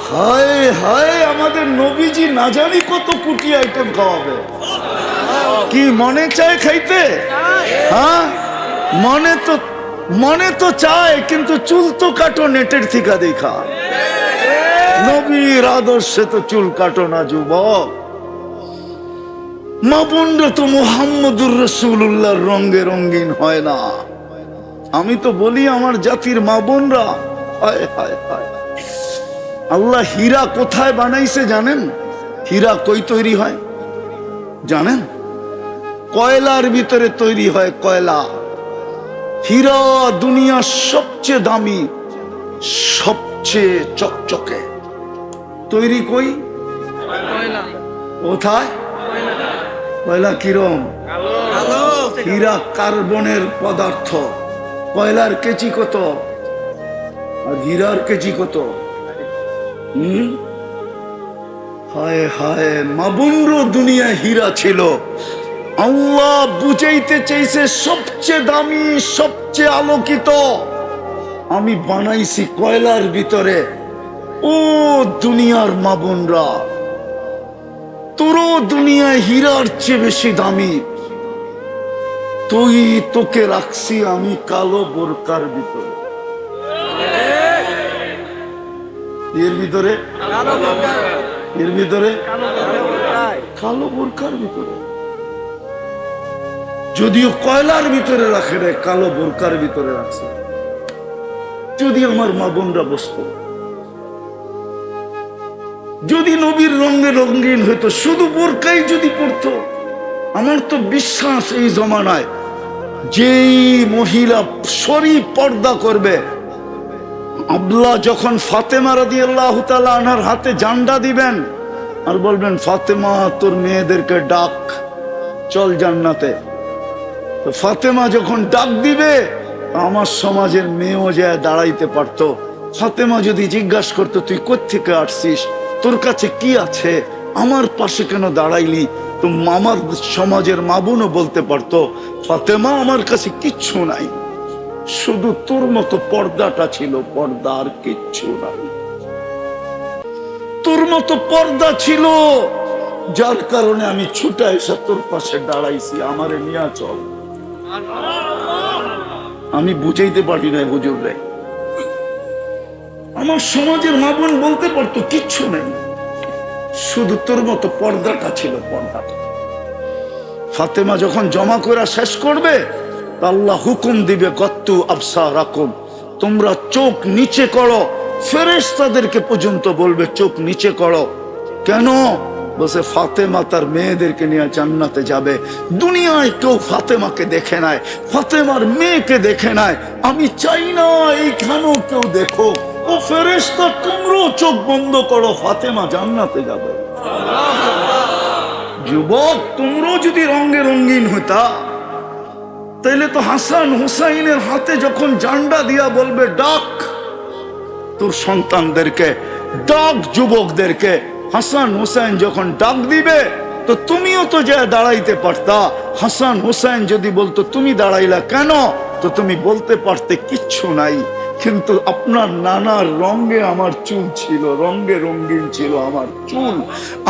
হায় হায়, আমাদের নবীজি না জানি কত কোটি আইটেম খাওয়াবে। কি মনে চায় খাইতে? হ্যাঁ, মনে তো চায়, কিন্তু চুল তো কাটো নেটের থেকে দেখা। নবীর আদর্শে তো চুল কাটো না যুবক। মা বোনরা তো মুহাম্মদুর রাসূলুল্লাহর রঙে রঙিন হয় না। আমি তো বলি আমার জাতির মা বোনরা, হায় হায় হায়। আল্লাহ হীরা কোথায় বানাইছে জানেন? হীরা কই তৈরি হয় জানেন? কয়লার ভিতরে তৈরি হয়, কয়লা। হীরা দুনিয়ার সবচেয়ে দামি, সবচেয়ে চকচকে। তৈরি কই? কোথায়? কয়লা কিরম? হীরা কার্বনের পদার্থ। কয়লার কেজি কত আর হীরার কেজি কত? হায় হায়, মাবুন্র দুনিয়া হীরা ছিল। আল্লাহ বুঝাইতে চাইছে সবচেয়ে দামি, সবচেয়ে আলোকিত আমি বানাইছি কয়লার ভিতরে। ও দুনিয়ার মাবুনরা, তোরও দুনিয়ায় হীরার চেয়ে বেশি দামি। তোকে রাখছি আমি কালো বোরকার ভিতরে। এর ভিতরে কালো বোরকার ভিতরে। যদিও কয়লার ভিতরে রাখে রে, কালো বোরকার ভিতরে রাখছে। যদি আমার মা বোনরা বসত, যদি নবীর রঙে রঙিন হইতো, শুধু বোরকাই যদি পড়তো, আমার তো বিশ্বাস এই জমানায় যেই মহিলা শরীফ পর্দা করবে, আব্দুল্লাহ যখন ফাতেমা রাদিয়াল্লাহু তাআলা আনহার হাতে জান্ডা দিবেন আর বলবেন ফাতেমা তোর মেয়েদেরকে ডাক, চল জান্নাতে, তো ফাতেমা যখন ডাক দিবে আমার সমাজের মেয়েও যায় দাঁড়াইতে পারতো। ফাতেমা যদি জিজ্ঞাসা করতো তুই কোত্থেকে আসছিস, তোর কাছে কি আছে, আমার পাশে কেন দাঁড়াইলি? তো আমার সমাজের মা বোনও বলতে পারতো, ফাতেমা আমার কাছে কিচ্ছু নাই, শুধু তোর মতো পর্দাটা ছিল, পর্দা, আর কিচ্ছু নাই। তোর মতো পর্দা ছিল, যার কারণে আমি ছুটে এসে তোর পাশে দাঁড়াইছি, আমারে নিয়া চল। আমি বুঝাইতে পারি না হুজুর রে, আমার সমাজের মা বোন বলতে পারতো কিচ্ছু নেই, শুধু তোর মতো পর্দাটা ছিল, পর্দাটা। ফাতেমা যখন জমা করে শেষ করবে, আল্লাহ হুকুম দিবে, কত্তু আবসারাকুম, তোমরা চোখ নিচে করো। ফেরেশতাদেরকে পর্যন্ত বলবে চোখ নিচে করো। কেন? বলছে ফাতেমা তার মেয়েদেরকে নিয়ে জান্নাতে যাবে। দুনিয়ায় কেউ ফাতেমাকে দেখে নাই, ফাতেমার মেয়েকে দেখে নাই। আমি চাই না এইখানেও কেউ দেখো। ও ফেরেশতা, তোমরাও চোখ বন্ধ করো, ফাতেমা জান্নাতে যাবে। যুবক, তোমরাও যদি রঙে রঙিন হইতা, তাইলে তো হাসান হুসাইনের হাতে যখন জান্ডা দিয়া বলবে ডাক তোর সন্তানদেরকে, ডাক যুবকদেরকে, হাসান হুসাইন যখন ডাক দিবে, তো তুমিও তো যা দাঁড়াইতে পারতা। হাসান হুসাইন যদি বলতো তুমি দাঁড়াইলা কেন, তো তুমি বলতে পারতে কিচ্ছু নাই। কিন্তু আপনার নানার রঙে আমার চুল ছিল, রঙে রঙিন ছিল আমার চুল,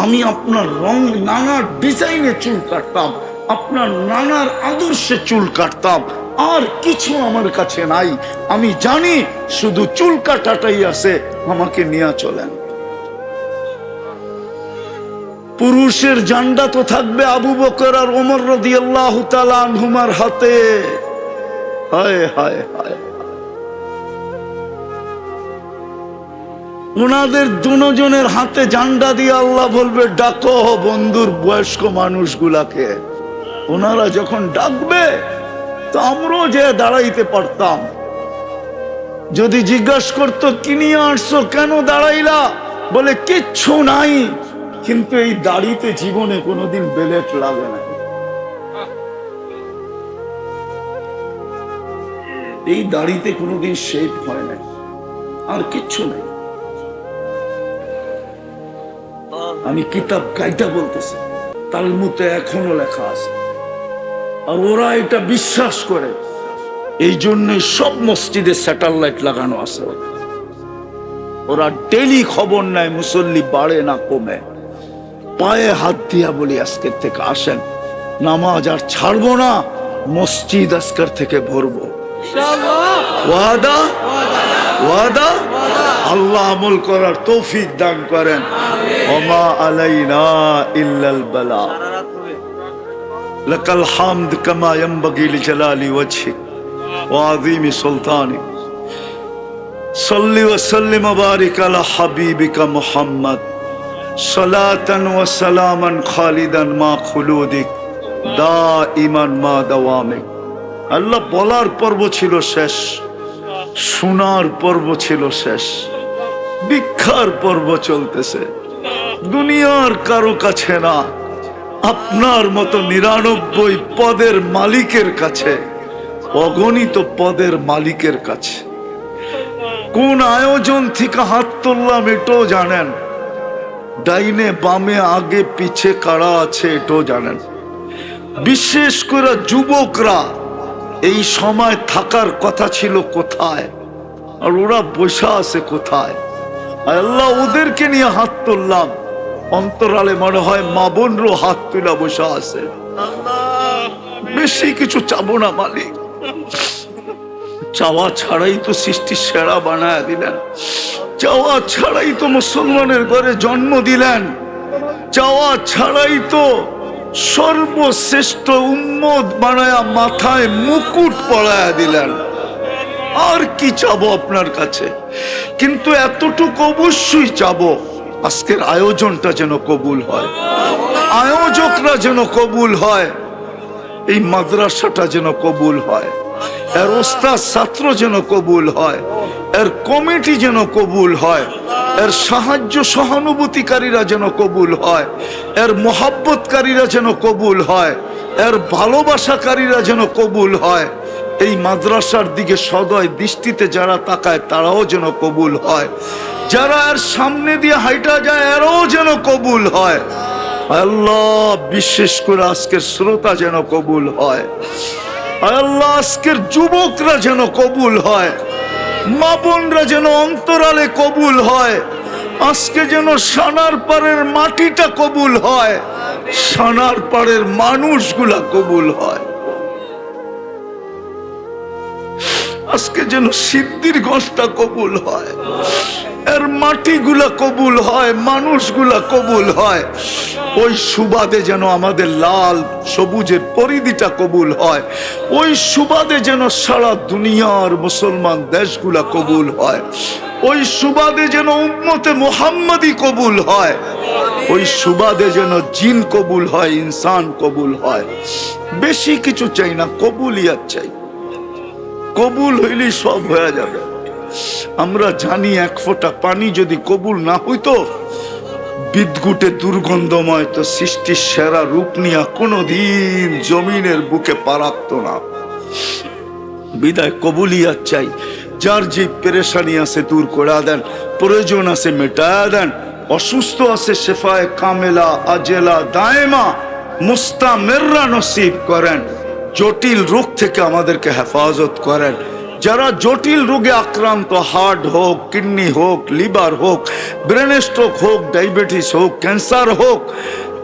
আমি আপনার রঙ নানার ডিজাইনে চুল কাটতাম, আপনার নানার আদর্শে চুল কাটতাম, আর কিছু আমার কাছে নাই। আমি জানি শুধু চুল কাটাটাই আছে, আমাকে নিয়ে চলেন। পুরুষের জান্ডা তো থাকবে আবু বকর আর ওমর রাদিয়াল্লাহু তাআলা আনহুমার হাতে। হায় হায় হায়, ওনাদের দুজনের হাতে জান্ডা দিয়ে আল্লাহ বলবে ডাকো বন্ধুর বয়স্ক মানুষগুলাকে। ওনারা যখন ডাকবে, তো আমরাও যে দাঁড়াইতে পারতাম। যদি জিজ্ঞাসা করতো কি নিয়ে আসছো, কেন দাঁড়াইলা, বলে কিচ্ছু নাই, কিন্তু এই দাড়িতে জীবনে কোনোদিন বেলেট লাগে না, এই দাড়িতে কোনোদিন শেভ হয় না, আর কিচ্ছু নাই। আমি কিতাব কাইটা বলতেছি, তালমুদে এখনো লেখা আছে, আর ওরা এটা বিশ্বাস করে। এই জন্যই সব মসজিদে স্যাটেলাইট লাগানো আছে। ওরা ডেলি খবর নেয় মুসল্লি বাড়ে না কমে। পায়ে হাত দিয়া বলি আজকের থেকে আসেন, নামাজ আর ছাড়বো না, মসজিদ আজকের থেকে ভরবো। ওয়াদা ওয়াদা। আল্লাহ আমল করার তৌফিক দান করেন। ওমা আলাইনা ইল্লাল বালাগ। লাকাল হামদ কামা ইয়ানবাগি লিজালালি ওয়াজহিক ওয়া আযীমি সুলতানিক। সাল্লি ওয়া সাল্লিম ওয়া বারিক আলা হাবিবিকা মুহাম্মদ সালাতান ওয়া সালামান খালিদান মা খুলুদিক দাইমান মা দাওয়ামিক। আল্লাহ বলার পর্ব ছিল শেষ, শোনার পর্ব ছিল শেষ, ভিক্ষার পর্ব চলতেছে। দুনিয়ার কারো কাছে না, আপনার মতো 99 পদের মালিকের কাছে, অগণিত পদের মালিকের কাছে। কোন আয়োজন থেকে হাত তুললাম এটাও জানেন, ডাইনে বামে আগে পিছে কারা আছে এটাও জানেন। বিশেষ করে যুবকরা এই সময় থাকার কথা ছিল কোথায়, আর ওরা বসে আছে কোথায়? আল্লাহ ওদেরকে নিয়ে হাত তুললাম, অন্তরালে মনে হয় মা বোনরও হাত তুলা বসে আছে। বেশি কিছু চাবো না মালিক, চাওয়া ছাড়াই তো সৃষ্টি সেরা বানায় দিলেন, চাওয়া ছাড়াই তো মুসলমানের ঘরে জন্ম দিলেন, চাওয়া ছাড়াই তো সর্বশ্রেষ্ঠ উম্মত বানায়া মাথায় মুকুট পরায়া দিলেন। আর কি চাবো আপনার কাছে? কিন্তু এতটুকু অবশ্যই চাবো, আজকের আয়োজনটা যেন কবুল হয়, আয়োজকরা যেন কবুল হয়, এই মাদ্রাসাটা যেন কবুল হয়, এর ওস্তাদ ছাত্র যেন কবুল হয়, এর কমিটি যেন কবুল হয়, এর সাহায্য সহানুভূতিকারীরা যেন কবুল হয়, এর মহাব্বতকারীরা যেন কবুল হয়, এর ভালোবাসাকারীরা যেন কবুল হয়, এই মাদ্রাসার দিকে সদয় দৃষ্টিতে যারা তাকায় তারাও যেন কবুল হয়, যারা এর সামনে দিয়ে হাইটা যায় এরাও যেন কবুল হয়। আল্লাহ বিশেষ করে আজকের শ্রোতা যেন কবুল হয়। আল্লাহ আজকের যুবকরা যেন কবুল হয়, মা বোনরা যেন অন্তরালে কবুল হয়। আজকে যেন সানার পাড়ের মাটিটা কবুল হয়, সানার পাড়ের মানুষগুলা কবুল হয়। আজকে যেন সিদ্ধির গছটা কবুল হয়, এর মাটিগুলা কবুল হয়, মানুষগুলা কবুল হয়। ওই সুবাদে যেন আমাদের লাল সবুজের পরিধিটা কবুল হয়, ওই সুবাদে যেন সারা দুনিয়ার মুসলমান দেশগুলা কবুল হয়, ওই সুবাদে যেন উম্মতে মুহাম্মাদি কবুল হয়, ওই সুবাদে যেন জিন কবুল হয়, ইনসান কবুল হয়। বেশি কিছু চাই না, কবুলিয়াত চাই। কবুল হইলেই সব হয়ে যাবে। আমরা জানি এক ফোঁটা পানি যদি কবুল না হইতো, বিদ্যুটে দুর্গন্ধময় তো সৃষ্টির সেরা রূপ নিয়া কোনদিন জমিনের বুকে পা রাখত না। বিদায় কবুলিয়াত চাই। যার যে পেরেশানি আছে দূর করে দেন, প্রয়োজন আছে মেটায়া দেন, অসুস্থ আছে শেফায়ে কামেলা আজেলা দায়েমা মুস্তামেররা নসিব করেন। জটিল রোগ থেকে আমাদেরকে হেফাজত করেন। যারা জটিল রোগে আক্রান্ত, হার্ট হোক, কিডনি হোক, লিভার হোক, ব্রেন স্ট্রোক হোক, ডায়াবেটিস হোক, ক্যান্সার হোক,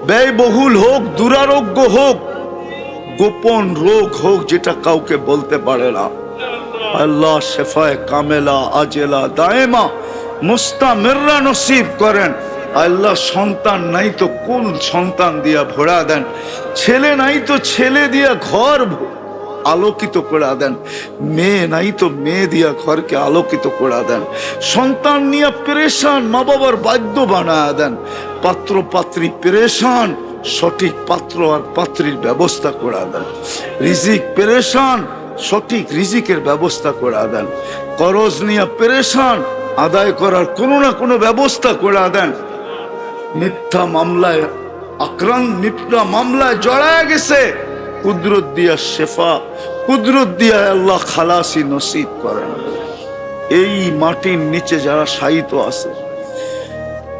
ব্যয়বহুল হোক, দুরারোগ্য হোক, গোপন রোগ হোক যেটা কাউকে বলতে পারে না, আল্লাহ শেফায়ে কামেলা আজেলা দায়েমা মুস্তামেররা নসিব করেন। আল্লাহ সন্তান নাই তো কোন সন্তান দিয়া ভরা দেন, ছেলে নাই তো ছেলে দিয়া ঘর আলোকিত করে দেন, মেয়ে নাই তো মেয়ে দিয়া ঘরকে আলোকিত করে দেন। সন্তান নিয়ে পেরেশান, মা বাবার বাধ্য বানায় দেন। পাত্র পাত্রী পেরেশান, সঠিক পাত্র আর পাত্রীর ব্যবস্থা করে দেন। রিজিক পেরেশান, সঠিক রিজিকের ব্যবস্থা করে দেন। করজ নিয়ে পেরেশান, আদায় করার কোনো না কোনো ব্যবস্থা করে দেন। মিথ্যা মামলায় মিথ্যা মামলায় জড়ায় গেছে, কুদরত দিয়া শেফা, কুদরত দিয়া আল্লাহ খালাসি নসিব করেন। এই মাটির নিচে যারা শায়িত আছে,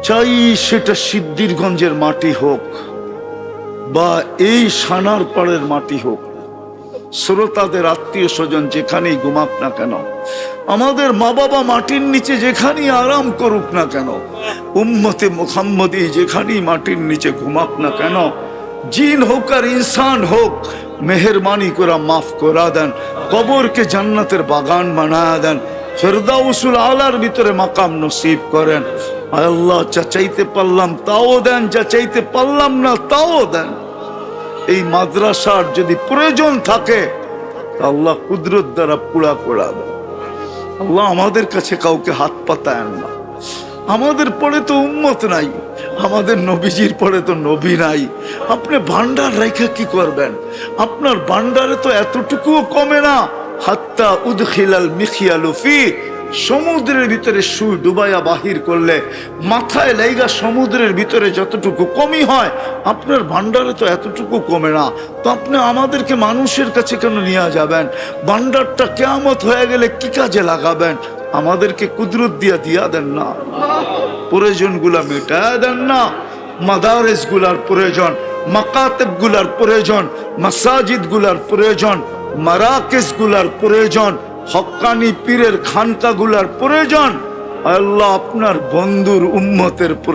চাই সেটা সিদ্ধিরগঞ্জের মাটি হোক বা এই সানার পাড়ের মাটি হোক, শ্রোতাদের আত্মীয় স্বজন যেখানেই ঘুমাক না কেন, আমাদের মা বাবা মাটির নিচে যেখানেই আরাম করুক না কেন, উম্মতে মুহাম্মদী যেখানেই মাটির নিচে ঘুমাক না কেন, জিন হোক আর ইনসান হোক, মেহেরবানি করে মাফ করা দেন। কবরকে জান্নাতের বাগান বানায়া দেন। ফেরদাউসুল আলার ভিতরে মাকাম নসিব করেন। আল্লাহ যা চাইতে পারলাম তাও দেন, যা চাইতে পারলাম না তাও দেন। এই মাদ্রাসার যদি প্রয়োজন থাকে আল্লাহ কুদরত দ্বারা পুরা করা দেন। আল্লাহ আমাদের কাছে কাউকে হাত পাতায়েন না। আমাদের পরে তো উম্মত নাই, আমাদের নবীজির পরে তো নবী নাই। আপনি ভান্ডার রেখা কি করবেন? আপনার ভান্ডারে তো এতটুকুও কমে না। হাত্তা উদখিলাল মিখিয়ালু ফি, সমুদ্রের ভিতরে সুই ডুবাইয়া বাহির করলে মাথায় লাইগা সমুদ্রের ভিতরে যতটুকু কমই হয়, আপনার ভান্ডারে তো এতটুকু কমে না। তো আপনি আমাদেরকে মানুষের কাছে কেন নিয়ে যাবেন? ভান্ডারটা কিয়ামত হয়ে গেলে কি কাজে লাগাবেন? আমাদেরকে কুদরত দিয়া দেন না, প্রয়োজন গুলা মেটায় দেন না। মাদারেস গুলার প্রয়োজন, মাকাতেব গুলার প্রয়োজন, মাসাজিদ গুলার প্রয়োজন, মারাকেস গুলার প্রয়োজন, হক্কানি পীরের খানকা গুলার প্রয়োজন। আল্লাহ আপনার বন্ধুর উম্মতের